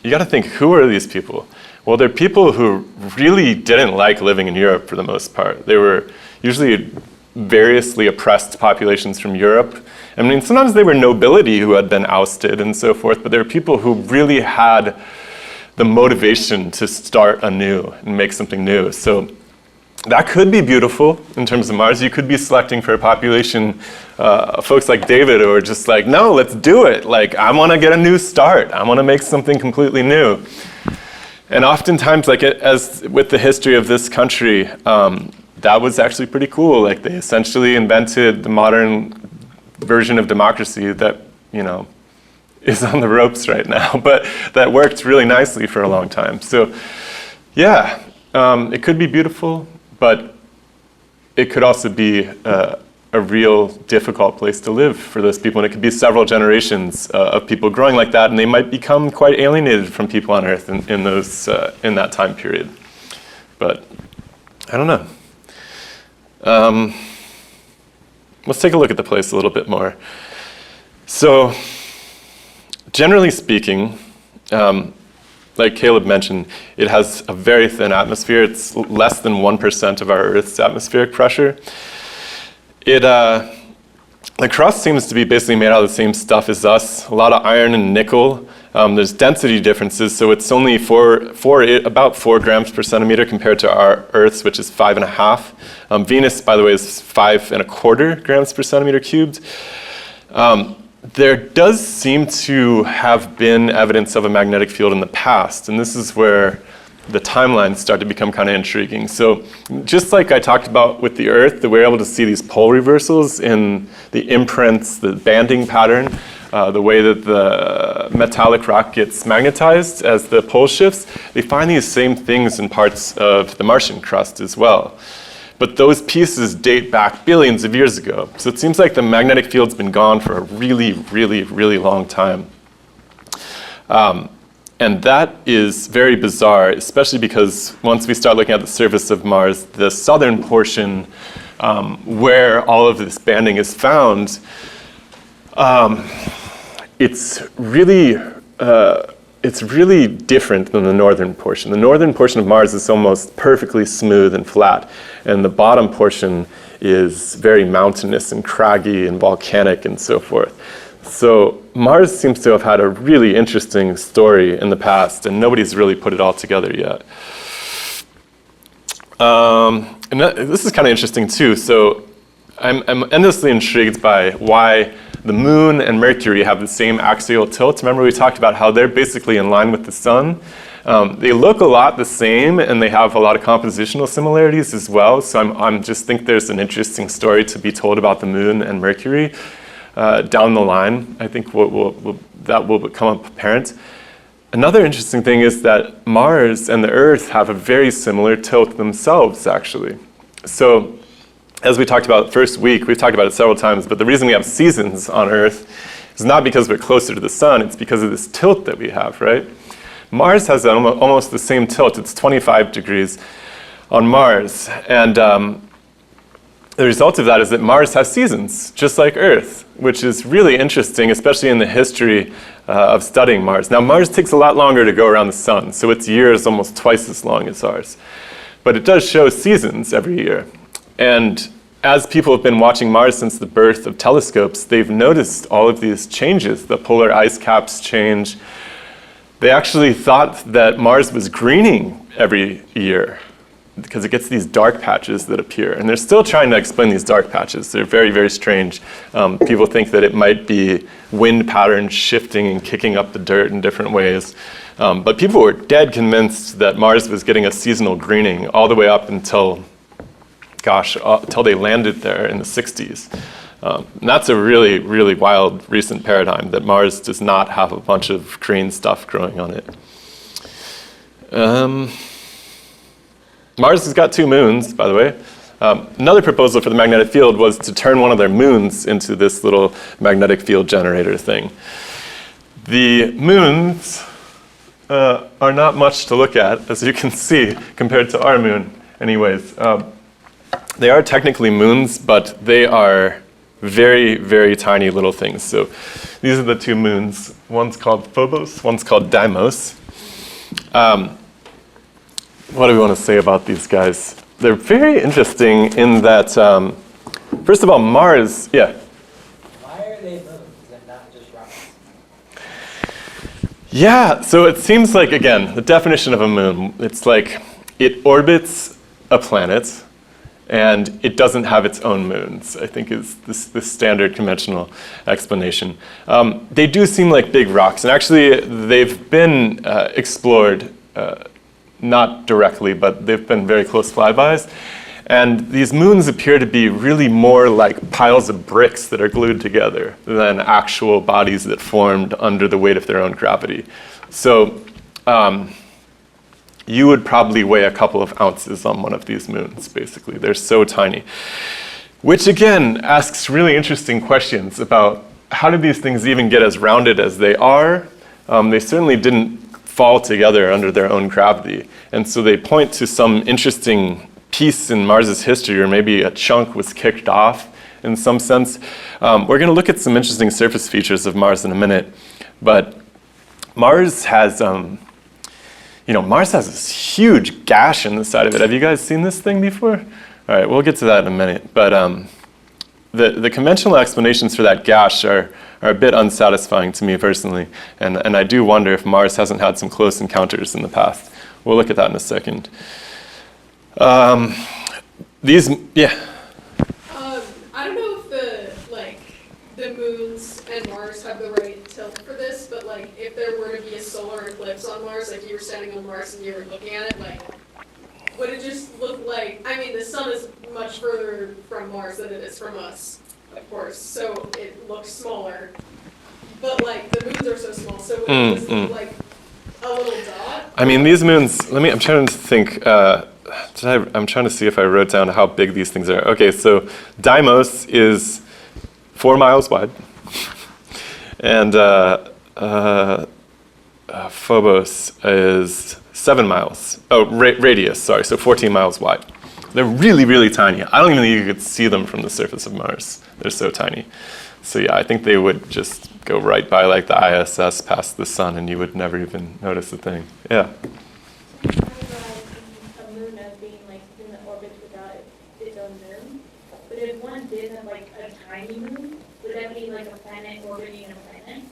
you got to think, who are these people? Well, they're people who really didn't like living in Europe for the most part. They were usually variously oppressed populations from Europe. I mean, sometimes they were nobility who had been ousted and so forth, but there were people who really had the motivation to start anew and make something new. So that could be beautiful in terms of Mars. You could be selecting for a population, folks like David, who are just like, no, let's do it. Like, I want to get a new start. I want to make something completely new. And oftentimes, like, as with the history of this country, that was actually pretty cool. Like, they essentially invented the modern version of democracy that, you know, is on the ropes right now, but that worked really nicely for a long time. So, yeah, it could be beautiful, but it could also be a real difficult place to live for those people, and it could be several generations of people growing like that, and they might become quite alienated from people on Earth in that time period. But I don't know. Let's take a look at the place a little bit more. So, generally speaking, like Caleb mentioned, it has a very thin atmosphere. It's less than 1% of our Earth's atmospheric pressure. The crust seems to be basically made out of the same stuff as us, a lot of iron and nickel. There's density differences, so it's only about 4 grams per centimeter compared to our Earth's, which is 5.5. Venus, by the way, is 5.25 grams per centimeter cubed. There does seem to have been evidence of a magnetic field in the past, and this is where the timelines start to become kind of intriguing. So just like I talked about with the Earth, that we're able to see these pole reversals in the imprints, the banding pattern, the way that the metallic rock gets magnetized as the pole shifts, they find these same things in parts of the Martian crust as well. But those pieces date back billions of years ago. So it seems like the magnetic field's been gone for a really, really, really long time. And that is very bizarre, especially because once we start looking at the surface of Mars, the southern portion where all of this banding is found, it's really it's really different than the northern portion. The northern portion of Mars is almost perfectly smooth and flat, and the bottom portion is very mountainous and craggy and volcanic and so forth. So Mars seems to have had a really interesting story in the past, and nobody's really put it all together yet. This is kind of interesting too. So I'm endlessly intrigued by why the moon and Mercury have the same axial tilt. Remember we talked about how they're basically in line with the sun. They look a lot the same, and they have a lot of compositional similarities as well. So I'm just think there's an interesting story to be told about the moon and Mercury down the line. I think that will become apparent. Another interesting thing is that Mars and the Earth have a very similar tilt themselves, actually. So as we talked about first week, we've talked about it several times, but the reason we have seasons on Earth is not because we're closer to the sun, it's because of this tilt that we have, right? Mars has almost the same tilt. It's 25 degrees on Mars. And the result of that is that Mars has seasons, just like Earth, which is really interesting, especially in the history of studying Mars. Now, Mars takes a lot longer to go around the sun, so its year is almost twice as long as ours. But it does show seasons every year. And as people have been watching Mars since the birth of telescopes, they've noticed all of these changes. The polar ice caps change. They actually thought that Mars was greening every year because it gets these dark patches that appear. And they're still trying to explain these dark patches. They're very, very strange. People think that it might be wind patterns shifting and kicking up the dirt in different ways. But people were dead convinced that Mars was getting a seasonal greening all the way up until they landed there in the 60s. And that's a really, really wild recent paradigm, that Mars does not have a bunch of green stuff growing on it. Mars has got 2 moons, by the way. Another proposal for the magnetic field was to turn one of their moons into this little magnetic field generator thing. The moons are not much to look at, as you can see, compared to our moon anyways. They are technically moons, but they are very, very tiny little things. So these are the 2 moons. One's called Phobos, one's called Deimos. What do we want to say about these guys? They're very interesting in that, first of all, Mars, yeah? Why are they moons and not just rocks? Yeah, so it seems like, again, the definition of a moon, it's like it orbits a planet, and it doesn't have its own moons, I think is this standard conventional explanation. They do seem like big rocks, and actually they've been explored, not directly, but they've been very close flybys. And these moons appear to be really more like piles of bricks that are glued together than actual bodies that formed under the weight of their own gravity. So you would probably weigh a couple of ounces on one of these moons, basically. They're so tiny. Which again asks really interesting questions about how did these things even get as rounded as they are? They certainly didn't fall together under their own gravity. And so they point to some interesting piece in Mars's history, or maybe a chunk was kicked off in some sense. We're going to look at some interesting surface features of Mars in a minute. But Mars has Mars has this huge gash in the side of it. Have you guys seen this thing before? All right, we'll get to that in a minute. But the conventional explanations for that gash are a bit unsatisfying to me personally. And I do wonder if Mars hasn't had some close encounters in the past. We'll look at that in a second. I don't know if the moons and Mars have the right tilt for this, but if there were to be a solar eclipse on Mars, you were standing on Mars and you were looking at it, would it just look like, the sun is much further from Mars than it is from us, of course, so it looks smaller, but the moons are so small, so would it just look like a little dot? These moons, I'm trying to think, I'm trying to see if I wrote down how big these things are. Okay, so Deimos is 4 miles wide, and Phobos is 7 miles. Radius, sorry, so 14 miles wide. They're really, really tiny. I don't even think you could see them from the surface of Mars. They're so tiny. So yeah, I think they would just go right by like the ISS past the sun, and you would never even notice a thing. Yeah. A moon as being like something that orbits without its own moon. But if one did have like a tiny moon, would that be like a planet orbiting a planet?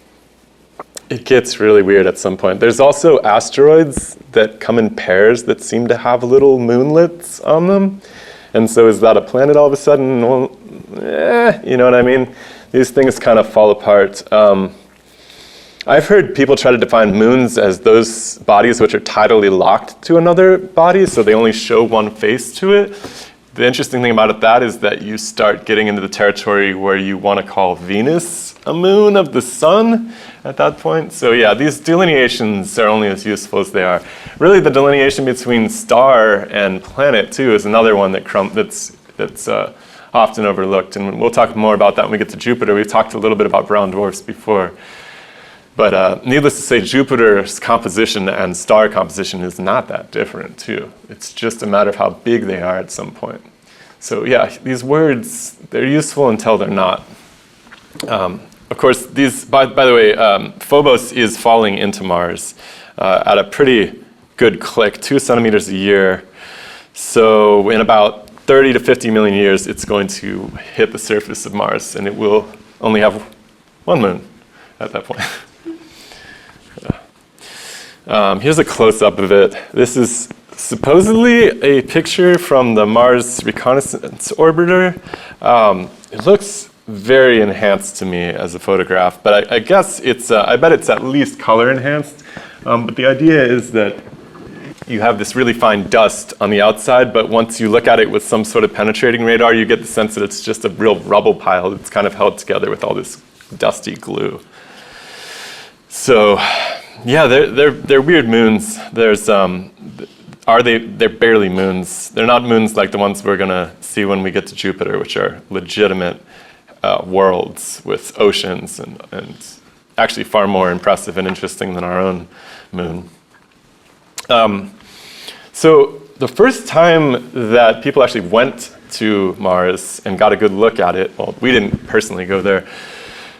It gets really weird at some point. There's also asteroids that come in pairs that seem to have little moonlets on them. And so is that a planet all of a sudden? Well, you know what I mean? These things kind of fall apart. I've heard people try to define moons as those bodies which are tidally locked to another body, so they only show one face to it. The interesting thing about that is that you start getting into the territory where you want to call Venus a moon of the sun at that point. So yeah, these delineations are only as useful as they are. Really, the delineation between star and planet too is another one that's often overlooked, and we'll talk more about that when we get to Jupiter. We've talked a little bit about brown dwarfs before. But needless to say, Jupiter's composition and star composition is not that different, too. It's just a matter of how big they are at some point. So yeah, these words, they're useful until they're not. Of course, these, by the way, Phobos is falling into Mars at a pretty good click, 2 centimeters a year. So in about 30 to 50 million years, it's going to hit the surface of Mars, and it will only have one moon at that point. Here's a close-up of it. This is supposedly a picture from the Mars Reconnaissance Orbiter. It looks very enhanced to me as a photograph, but I guess it's, I bet it's at least color enhanced. But the idea is that you have this really fine dust on the outside, but once you look at it with some sort of penetrating radar, you get the sense that it's just a real rubble pile that's kind of held together with all this dusty glue. So, yeah, they're weird moons. There's they're barely moons. They're not moons like the ones we're gonna see when we get to Jupiter, which are legitimate worlds with oceans and actually far more impressive and interesting than our own moon. So the first time that people actually went to Mars and got a good look at it, well, we didn't personally go there,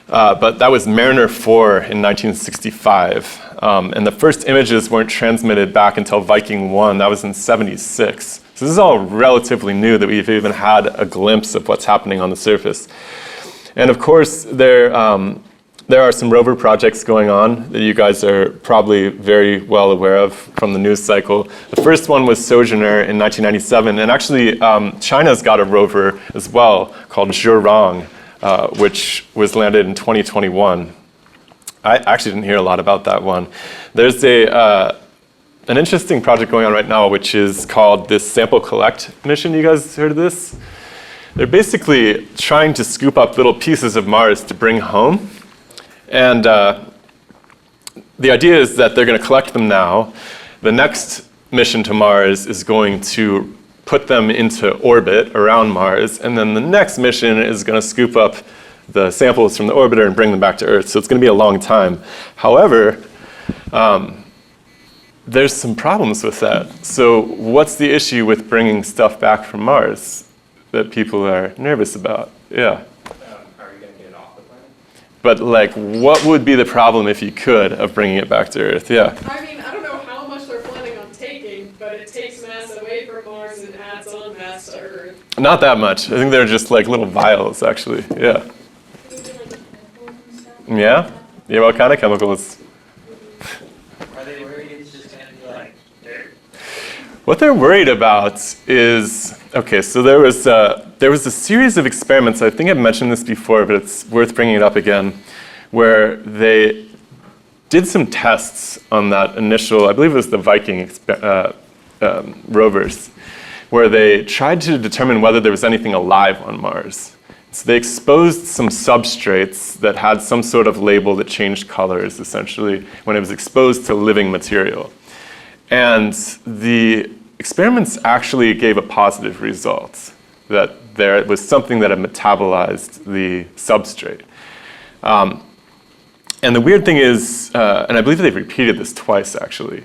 but that was Mariner 4 in 1965. And the first images weren't transmitted back until Viking 1. That was in 76. So this is all relatively new that we've even had a glimpse of what's happening on the surface. And of course, there are some rover projects going on that you guys are probably very well aware of from the news cycle. The first one was Sojourner in 1997. And actually, China's got a rover as well called Zhurong, which was landed in 2021. I actually didn't hear a lot about that one. There's an interesting project going on right now, which is called this Sample Collect mission. You guys heard of this? They're basically trying to scoop up little pieces of Mars to bring home. And the idea is that they're going to collect them now. The next mission to Mars is going to put them into orbit around Mars, and then the next mission is going to scoop up the samples from the orbiter and bring them back to Earth. So it's going to be a long time. However, there's some problems with that. So what's the issue with bringing stuff back from Mars that people are nervous about? Yeah. Are you going to get it off the planet? But like, what would be the problem if you could of bringing it back to Earth? Yeah. I mean, I don't know how much they're planning on taking, but it takes mass away from Mars and adds on mass to Earth. Not that much. I think they're just like little vials, actually. Yeah. Yeah? Yeah, what kind of chemicals? Are they worried it's just gonna be like dirt? What they're worried about is, okay, so there was a series of experiments, I think I've mentioned this before, but it's worth bringing it up again, where they did some tests on that initial, I believe it was the Viking rovers, where they tried to determine whether there was anything alive on Mars. So they exposed some substrates that had some sort of label that changed colors, essentially, when it was exposed to living material. And the experiments actually gave a positive result, that there was something that had metabolized the substrate. And the weird thing is, and I believe they've repeated this twice, actually,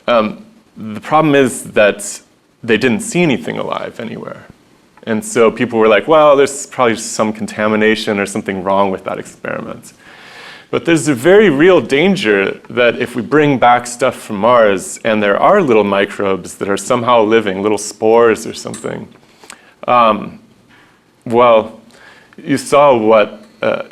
the problem is that they didn't see anything alive anywhere. And so people were like, well, there's probably some contamination or something wrong with that experiment. But there's a very real danger that if we bring back stuff from Mars and there are little microbes that are somehow living, little spores or something, well, you saw what, a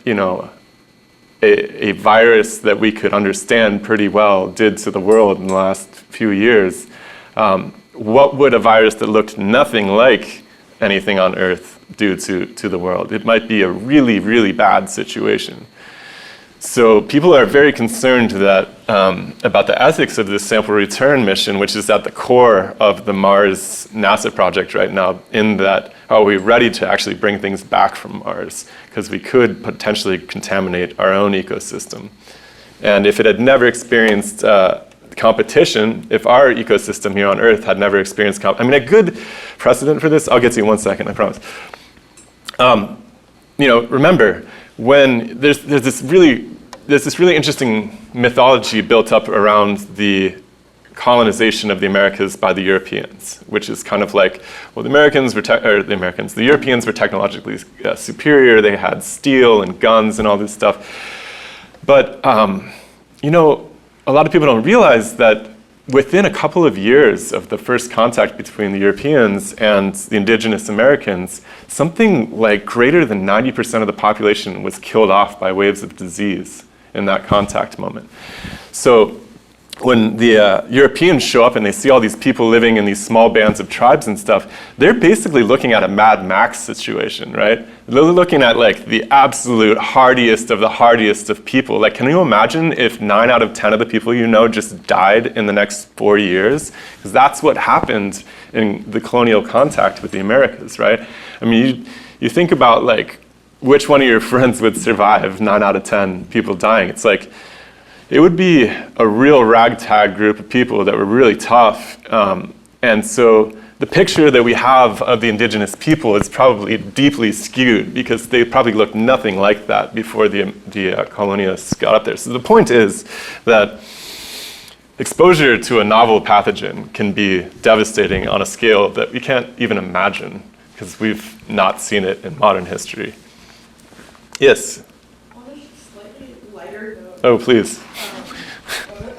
virus that we could understand pretty well did to the world in the last few years. What would a virus that looked nothing like anything on Earth do to the world? It might be a really, really bad situation. So people are very concerned that, about the ethics of this sample return mission, which is at the core of the Mars NASA project right now, in that, are we ready to actually bring things back from Mars? Because we could potentially contaminate our own ecosystem. And if it had never experienced competition, if our ecosystem here on Earth had never experienced a good precedent for this, I'll get to you in 1 second, I promise. Remember, when there's this really interesting mythology built up around the colonization of the Americas by the Europeans, which is kind of like, well, the Europeans were technologically superior. They had steel and guns and all this stuff. But a lot of people don't realize that within a couple of years of the first contact between the Europeans and the indigenous Americans, something like greater than 90% of the population was killed off by waves of disease in that contact moment. So when the Europeans show up and they see all these people living in these small bands of tribes and stuff, they're basically looking at a Mad Max situation, right? They're looking at like the absolute hardiest of the hardiest of people. Like, can you imagine if 9 out of 10 of the people you know just died in the next 4 years? Because that's what happened in the colonial contact with the Americas, right? I mean, you think about like, which one of your friends would survive 9 out of 10 people dying? It's like, it would be a real ragtag group of people that were really tough. And so the picture that we have of the indigenous people is probably deeply skewed because they probably looked nothing like that before the colonialists got up there. So the point is that exposure to a novel pathogen can be devastating on a scale that we can't even imagine because we've not seen it in modern history. Yes? On a slightly lighter note. Oh, please. I was going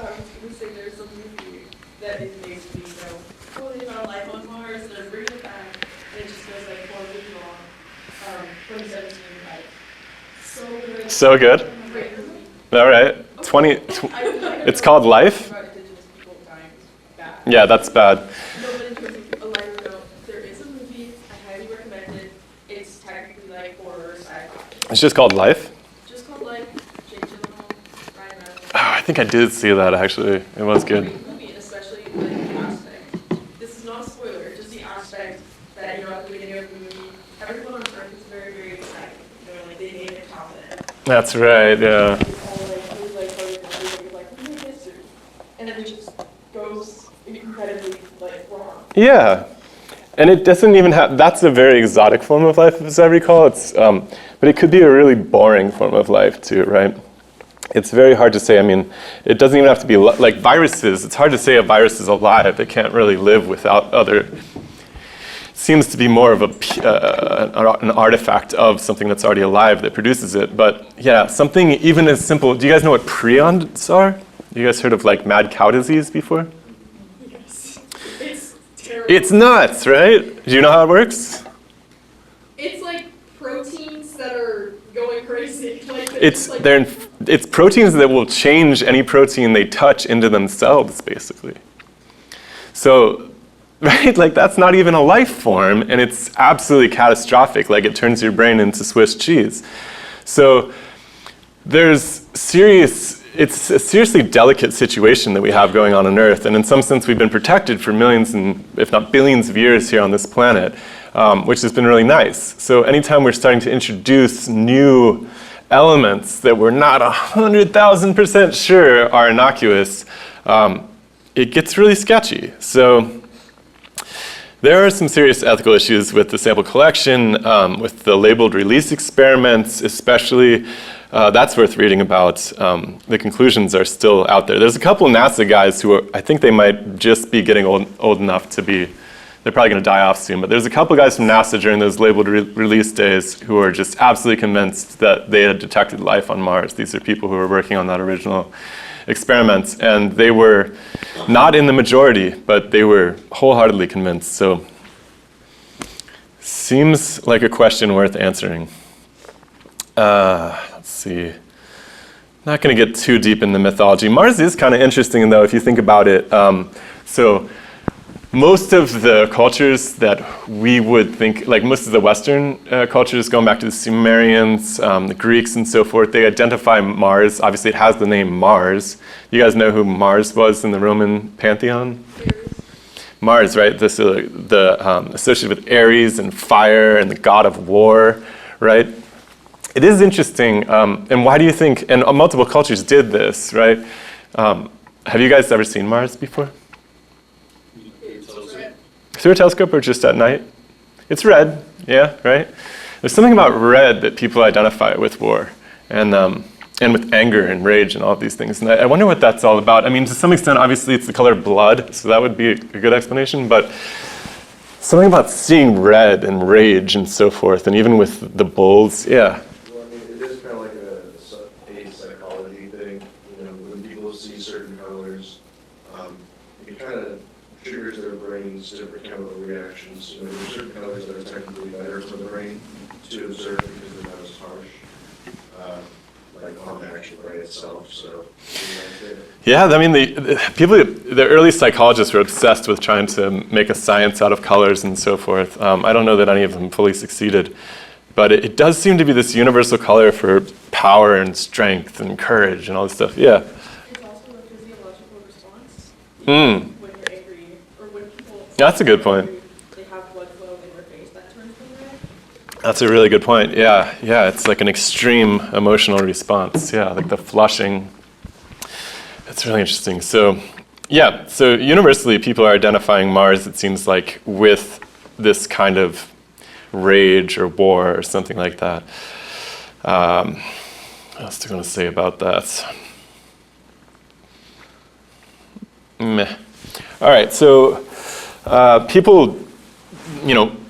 to say there's a movie that is basically, they found life on Mars and they're bringing it back and it just goes like horribly wrong. 2017, like, so good. So good. Great movie. All right. It's called Life? About indigenous people dying is bad. Yeah, that's bad. No, but in terms of a lighter note, there is a movie, I highly recommend it. It's technically like horror, sci-fi. It's just called Life? Just called like Jake Gyllenhaal, Ryan Reynolds. Oh, I think I did see that, actually. It was good. Great movie, especially like the aspect. This is not a spoiler, just the aspect that at the beginning of the movie, everyone on Earth is very, very excited. Like they made it confident. That's right, yeah. It's all like really like focused like we made history, and then it just goes incredibly like wrong. Yeah. And it doesn't even have, that's a very exotic form of life, as I recall. It's, but it could be a really boring form of life too, right? It's very hard to say. I mean, it doesn't even have to be, like viruses, it's hard to say a virus is alive. It can't really live without other, it seems to be more of an artifact of something that's already alive that produces it. But yeah, something even as simple, do you guys know what prions are? You guys heard of like mad cow disease before? Yes. It's terrible. It's nuts, right? Do you know how it works? It's like proteins that are going crazy. Like It's proteins that will change any protein they touch into themselves, basically. So, right, like that's not even a life form, and it's absolutely catastrophic. Like it turns your brain into Swiss cheese. So it's a seriously delicate situation that we have going on Earth, and in some sense we've been protected for millions and if not billions of years here on this planet, which has been really nice. So anytime we're starting to introduce new elements that we're not 100,000% sure are innocuous, it gets really sketchy. So there are some serious ethical issues with the sample collection, with the labeled release experiments, especially. That's worth reading about. The conclusions are still out there. There's a couple NASA guys who I think they might just be getting old enough to be, they're probably going to die off soon, but there's a couple guys from NASA during those labeled release days who are just absolutely convinced that they had detected life on Mars. These are people who were working on that original experiment, and they were not in the majority, but they were wholeheartedly convinced. So seems like a question worth answering. Let's see. Not going to get too deep in the mythology. Mars is kind of interesting, though, if you think about it. So most of the cultures that we would think, like most of the Western cultures, going back to the Sumerians, the Greeks and so forth, they identify Mars. Obviously, it has the name Mars. You guys know who Mars was in the Roman pantheon? Mars, right? Associated with Ares and fire and the god of war, right? It is interesting. And why do you think, and multiple cultures did this, right? Have you guys ever seen Mars before? Through a telescope or just at night? It's red, yeah, right? There's something about red that people identify with war and with anger and rage and all of these things. And I wonder what that's all about. I mean, to some extent, obviously, it's the color of blood, so that would be a good explanation, but something about seeing red and rage and so forth, and even with the bulls, yeah. Well, I mean, it is kind of like a psychology thing. You know, when people see certain colors, it kind of triggers their brains different chemical reactions. You know, there's certain colors that are technically better for the brain to observe because they're not as harsh, like on the actual brain itself. So, yeah, I mean, the early psychologists were obsessed with trying to make a science out of colors and so forth. I don't know that any of them fully succeeded, but it does seem to be this universal color for power and strength and courage and all this stuff. Yeah. It's also a physiological response. Hmm. When you're angry, or when people... That's a good point. They have blood flow in their face that turns them red. That's a really good point. Yeah, it's like an extreme emotional response. Yeah, like the flushing. That's really interesting. So, yeah, so universally people are identifying Mars, it seems like, with this kind of rage or war or something like that. What else do I want to say about that? Meh. All right, so people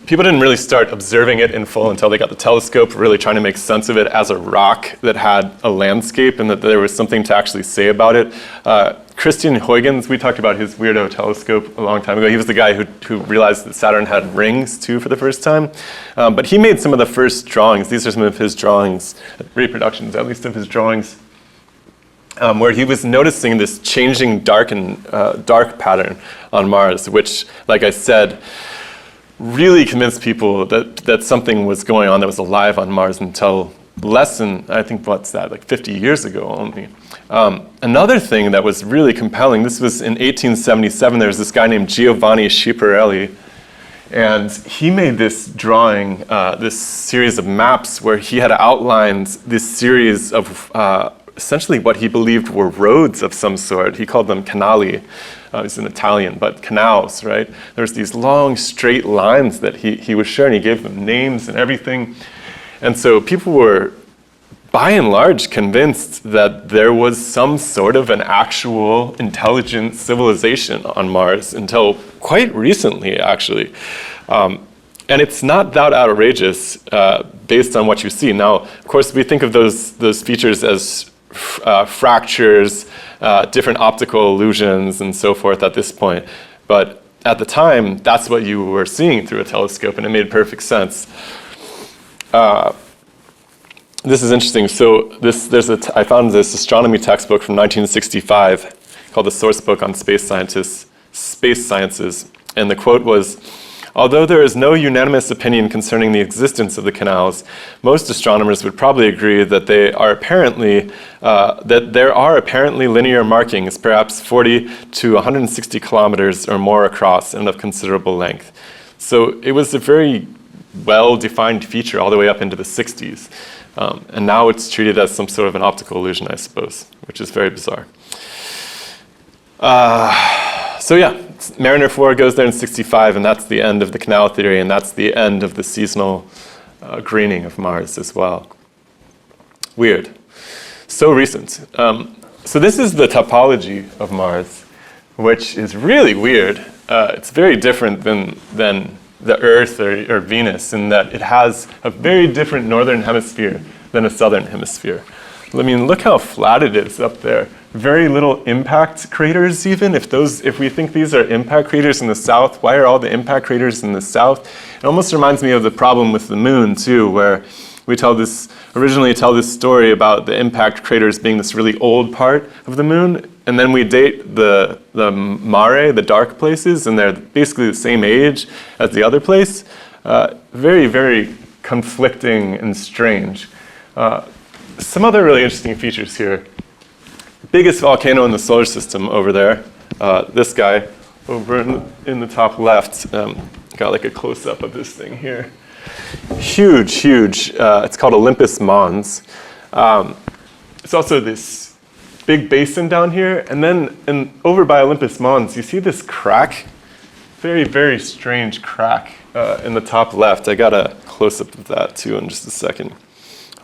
didn't really start observing it in full until they got the telescope, really trying to make sense of it as a rock that had a landscape and that there was something to actually say about it. Christian Huygens, we talked about his weirdo telescope a long time ago. He was the guy who realized that Saturn had rings too for the first time. But he made some of the first drawings. These are some of his drawings, reproductions at least of his drawings, where he was noticing this changing dark pattern on Mars, which, like I said, really convinced people that something was going on that was alive on Mars until less than, I think, like 50 years ago only. Another thing that was really compelling, this was in 1877, there was this guy named Giovanni Schiaparelli, and he made this drawing, this series of maps where he had outlined this series of essentially what he believed were roads of some sort. He called them canali. He's an Italian, but canals, right? There's these long, straight lines that he was showing. He gave them names and everything. And so people were, by and large, convinced that there was some sort of an actual intelligent civilization on Mars until quite recently, actually. And it's not that outrageous based on what you see. Now, of course, we think of those features as fractures, different optical illusions, and so forth at this point. But at the time, that's what you were seeing through a telescope, and it made perfect sense. This is interesting. So I found this astronomy textbook from 1965 called The Source Book on Space Sciences, and the quote was, "Although there is no unanimous opinion concerning the existence of the canals, most astronomers would probably agree that there are apparently linear markings, perhaps 40 to 160 kilometers or more across and of considerable length." So it was a very well-defined feature all the way up into the 60s. And now it's treated as some sort of an optical illusion, I suppose, which is very bizarre. So yeah, Mariner 4 goes there in 65, and that's the end of the canal theory, and that's the end of the seasonal greening of Mars as well. Weird. So recent. So this is the topology of Mars. which is really weird. It's very different than the Earth or Venus in that it has a very different northern hemisphere than a southern hemisphere. I mean, look how flat it is up there. Very little impact craters even. If we think these are impact craters in the south, why are all the impact craters in the south? It almost reminds me of the problem with the moon too, where we originally tell this story about the impact craters being this really old part of the moon, and then we date the mare, the dark places, and they're basically the same age as the other place. Very, very conflicting and strange. Some other really interesting features here. Biggest volcano in the solar system over there, this guy over in the top left, got like a close-up of this thing here. Huge, huge. It's called Olympus Mons. It's also this big basin down here, and then over by Olympus Mons, you see this crack, very, very strange crack in the top left. I got a close-up of that too in just a second.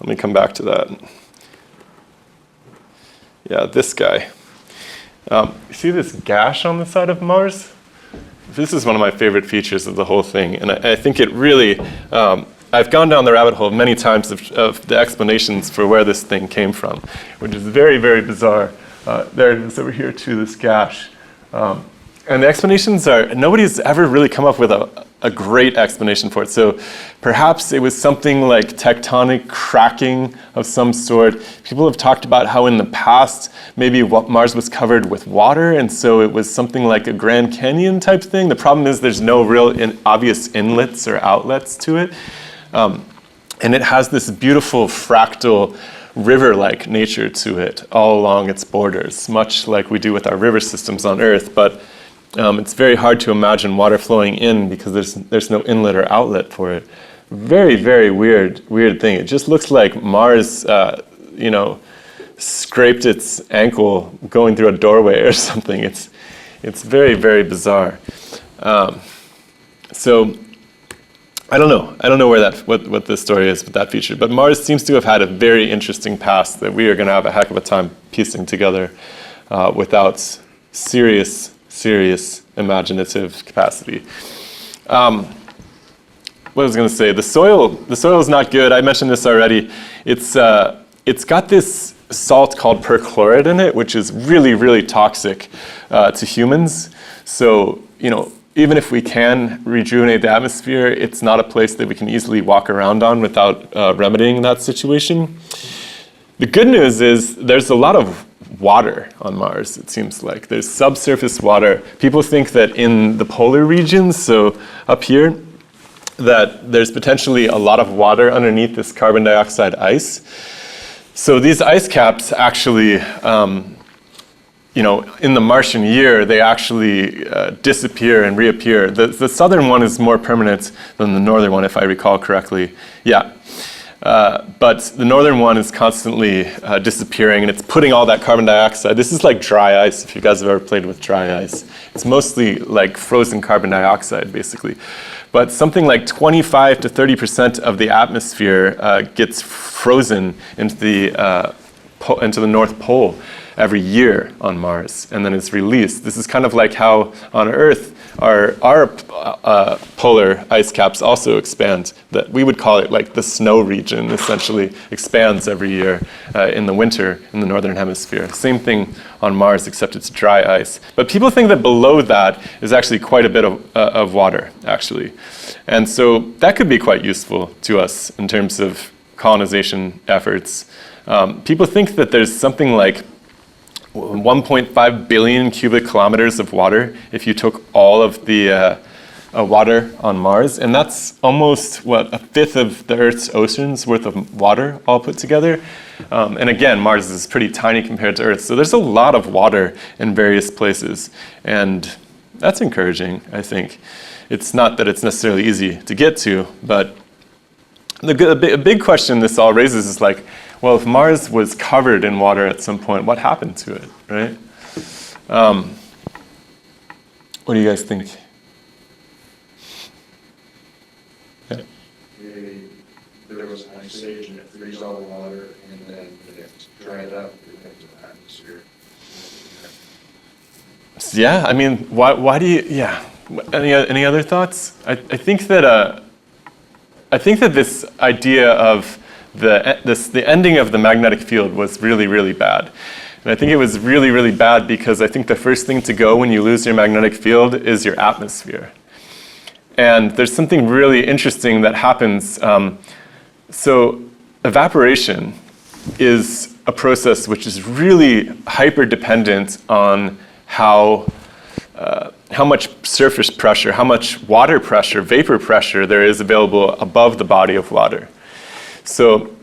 Let me come back to that. Yeah, this guy. You see this gash on the side of Mars? This is one of my favorite features of the whole thing, and I think it really, I've gone down the rabbit hole many times of the explanations for where this thing came from, which is very, very bizarre. There it is over here too, this gash. And the explanations nobody's ever really come up with a great explanation for it. So perhaps it was something like tectonic cracking of some sort. People have talked about how in the past, maybe Mars was covered with water, and so it was something like a Grand Canyon type thing. The problem is there's no real obvious inlets or outlets to it. And it has this beautiful fractal river-like nature to it all along its borders, much like we do with our river systems on Earth. But it's very hard to imagine water flowing in because there's no inlet or outlet for it. Very, very weird thing. It just looks like Mars, scraped its ankle going through a doorway or something. It's very, very bizarre. So I don't know where what this story is with that feature, but Mars seems to have had a very interesting past that we are going to have a heck of a time piecing together without serious imaginative capacity. What was I going to say? The soil is not good. I mentioned this already. It's got this salt called perchlorid in it, which is really, really toxic to humans. So, even if we can rejuvenate the atmosphere, it's not a place that we can easily walk around on without remedying that situation. The good news is there's a lot of water on Mars, it seems like. There's subsurface water. People think that in the polar regions, so up here, that there's potentially a lot of water underneath this carbon dioxide ice. So these ice caps actually, in the Martian year, they actually disappear and reappear. The southern one is more permanent than the northern one, if I recall correctly. Yeah. But the northern one is constantly disappearing, and it's putting all that carbon dioxide. This is like dry ice, if you guys have ever played with dry ice. It's mostly like frozen carbon dioxide, basically. But something like 25 to 30% of the atmosphere gets frozen into the North Pole every year on Mars, and then it's released. This is kind of like how on Earth our polar ice caps also expand. That we would call it like the snow region essentially expands every year in the winter in the northern hemisphere. Same thing on Mars, except it's dry ice. But people think that below that is actually quite a bit of water, actually. And so that could be quite useful to us in terms of colonization efforts. People think that there's something like 1.5 billion cubic kilometers of water if you took all of the water on Mars, and that's almost, a fifth of the Earth's oceans worth of water all put together. And again, Mars is pretty tiny compared to Earth, so there's a lot of water in various places, and that's encouraging, I think. It's not that it's necessarily easy to get to, but a big question this all raises is like, well, if Mars was covered in water at some point, what happened to it, right? What do you guys think? Yeah. There was an ice age and it freezed all the water, and then it dried up into the atmosphere. Yeah, I mean, why do you, yeah. Any other thoughts? I think that this idea of the ending of the magnetic field was really, really bad. And I think it was really, really bad because I think the first thing to go when you lose your magnetic field is your atmosphere. And there's something really interesting that happens. So evaporation is a process which is really hyper-dependent on how much surface pressure, how much water pressure, vapor pressure there is available above the body of water. So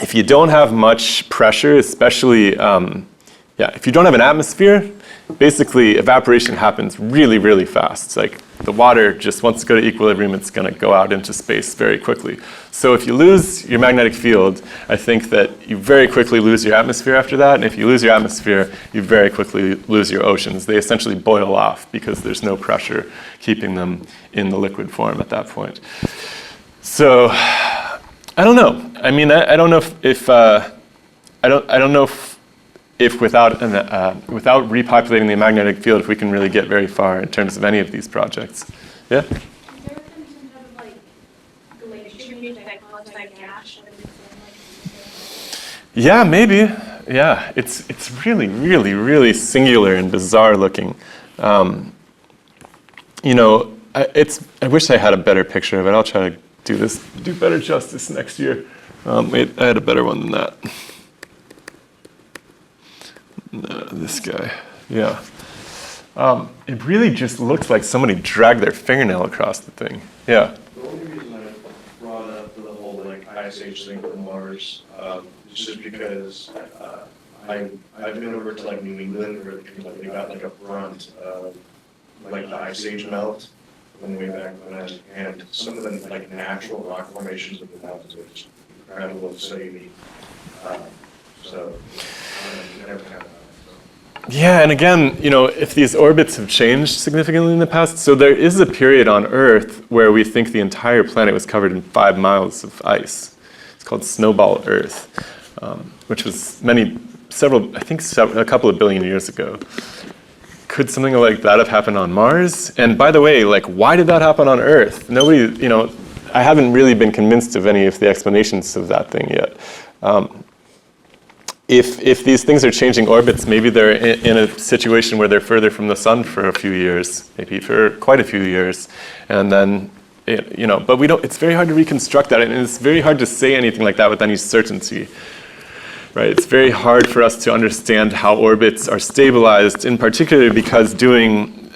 if you don't have much pressure, especially, if you don't have an atmosphere, basically evaporation happens really, really fast. It's like the water just wants to go to equilibrium, it's going to go out into space very quickly. So if you lose your magnetic field, I think that you very quickly lose your atmosphere after that. And if you lose your atmosphere, you very quickly lose your oceans. They essentially boil off because there's no pressure keeping them in the liquid form at that point. So I don't know. I mean, I don't know if without repopulating the magnetic field, if we can really get very far in terms of any of these projects. Yeah? Has there been some type of like glacier that caused like ash? Yeah, maybe. Yeah, it's really, really, really singular and bizarre looking. I wish I had a better picture of it. I'll try to do better justice next year. Wait, I had a better one than that. No, this guy, yeah. It really just looks like somebody dragged their fingernail across the thing. Yeah. The only reason I brought up the whole like Ice Age thing from Mars is just because I've been over to like New England where they got like a front of like the Ice Age melt from way back when, and some of the like natural rock formations of the mountains are just incredible to study. So you never have that. Yeah, and again, if these orbits have changed significantly in the past, so there is a period on Earth where we think the entire planet was covered in 5 miles of ice. It's called Snowball Earth, which was a couple of billion years ago. Could something like that have happened on Mars? And by the way, like, why did that happen on Earth? Nobody, I haven't really been convinced of any of the explanations of that thing yet. If these things are changing orbits, maybe they're in a situation where they're further from the sun for a few years, maybe for quite a few years, and then, but we don't. It's very hard to reconstruct that, and it's very hard to say anything like that with any certainty, right? It's very hard for us to understand how orbits are stabilized, in particular because doing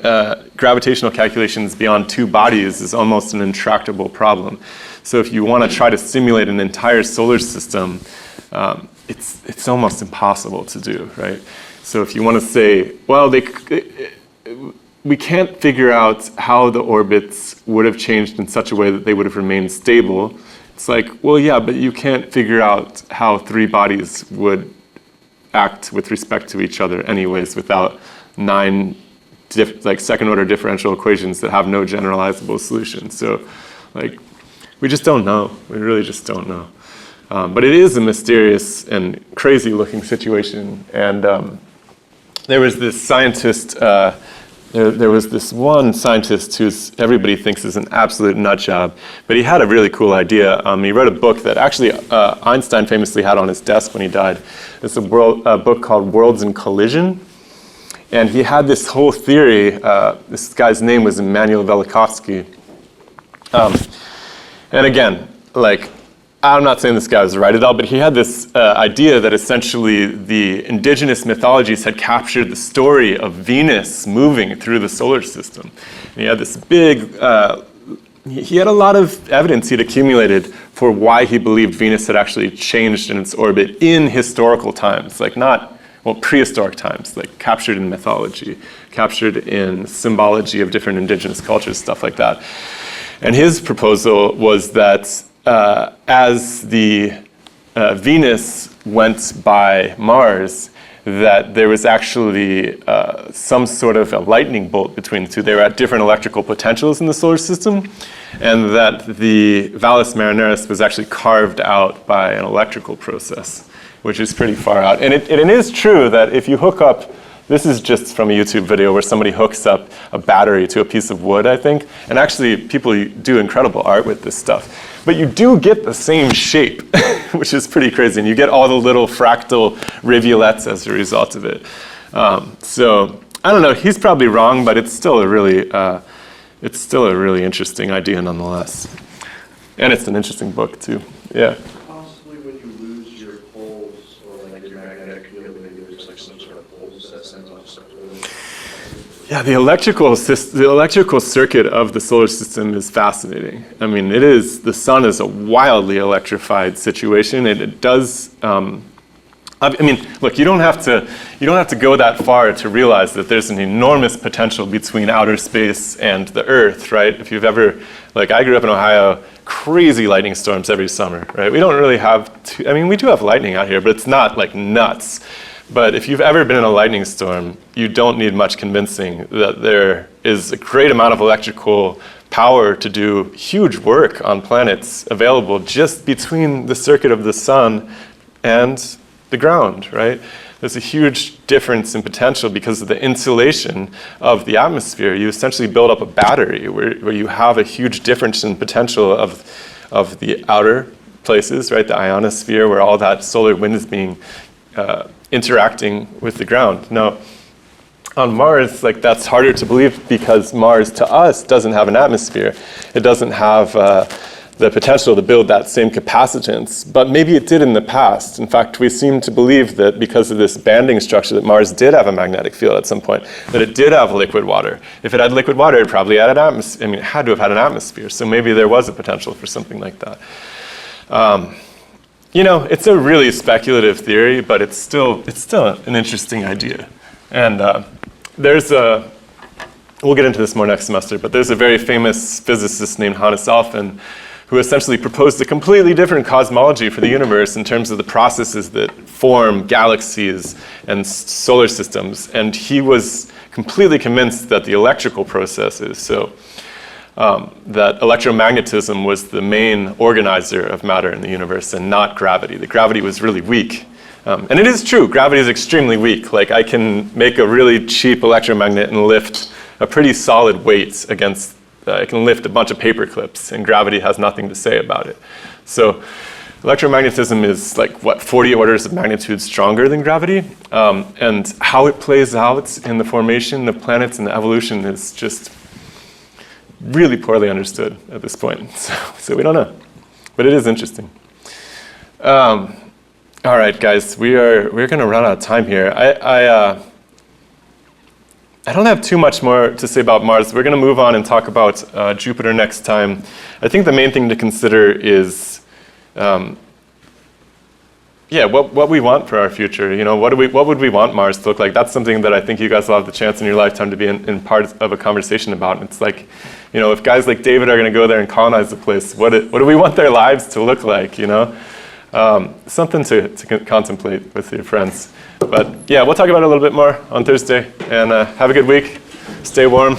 gravitational calculations beyond 2 bodies is almost an intractable problem. So if you want to try to simulate an entire solar system, it's almost impossible to do, right? So if you want to say, well, we can't figure out how the orbits would have changed in such a way that they would have remained stable. It's like, well, yeah, but you can't figure out how 3 bodies would act with respect to each other anyways without 9 second-order differential equations that have no generalizable solution. So, we just don't know. We really just don't know. But it is a mysterious and crazy-looking situation. And there was this scientist. There was this one scientist who everybody thinks is an absolute nut job, but he had a really cool idea. He wrote a book that actually Einstein famously had on his desk when he died. It's a book called Worlds in Collision. And he had this whole theory. This guy's name was Immanuel Velikovsky. And again, I'm not saying this guy was right at all, but he had this idea that essentially the indigenous mythologies had captured the story of Venus moving through the solar system. And he had this big, he had a lot of evidence he'd accumulated for why he believed Venus had actually changed in its orbit in historical times, prehistoric times, captured in mythology, captured in symbology of different indigenous cultures, stuff like that. And his proposal was that as the Venus went by Mars, that there was actually some sort of a lightning bolt between the two. They were at different electrical potentials in the solar system, and that the Valles Marineris was actually carved out by an electrical process, which is pretty far out. And it is true that if you hook up This is just from a YouTube video where somebody hooks up a battery to a piece of wood, I think. And actually, people do incredible art with this stuff. But you do get the same shape, which is pretty crazy. And you get all the little fractal rivulets as a result of it. So I don't know. He's probably wrong, but it's still a really interesting idea nonetheless. And it's an interesting book too. Yeah. Possibly when you lose your poles or like your magnetic field, maybe there's like some sort of poles that sends off stuff. Yeah, the electrical circuit of the solar system is fascinating. I mean, the sun is a wildly electrified situation, and it does. I mean, look, you don't have to go that far to realize that there's an enormous potential between outer space and the Earth, right? If you've ever, like, I grew up in Ohio, crazy lightning storms every summer, right? We don't really have, we do have lightning out here, but it's not like nuts. But if you've ever been in a lightning storm, you don't need much convincing that there is a great amount of electrical power to do huge work on planets available just between the circuit of the sun and the ground, right? There's a huge difference in potential because of the insulation of the atmosphere. You essentially build up a battery where you have a huge difference in potential of the outer places, right? The ionosphere, where all that solar wind is being interacting with the ground. Now, on Mars, like, that's harder to believe because Mars, to us, doesn't have an atmosphere. It doesn't have the potential to build that same capacitance, but maybe it did in the past. In fact, we seem to believe that because of this banding structure that Mars did have a magnetic field at some point, that it did have liquid water. If it had liquid water, it probably had an atmosphere. It had to have had an atmosphere, so maybe there was a potential for something like that. It's a really speculative theory, but it's still an interesting idea. And we'll get into this more next semester, but there's a very famous physicist named Hannes Alfvén who essentially proposed a completely different cosmology for the universe in terms of the processes that form galaxies and solar systems. And he was completely convinced that the electrical processes, that electromagnetism was the main organizer of matter in the universe and not gravity. The gravity was really weak. And it is true, gravity is extremely weak. Like, I can make a really cheap electromagnet and lift a pretty solid weight against, I can lift a bunch of paper clips, and gravity has nothing to say about it. So electromagnetism is 40 orders of magnitude stronger than gravity. And how it plays out in the formation of planets and the evolution is just really poorly understood at this point. So we don't know, but it is interesting. All right, guys, we're going to run out of time here. I don't have too much more to say about Mars. We're going to move on and talk about Jupiter next time. I think the main thing to consider is, what we want for our future. What would we want Mars to look like? That's something that I think you guys will have the chance in your lifetime to be in part of a conversation about. It's like, if guys like David are going to go there and colonize the place, what do we want their lives to look like? Something to contemplate with your friends. But yeah, we'll talk about it a little bit more on Thursday. And have a good week. Stay warm.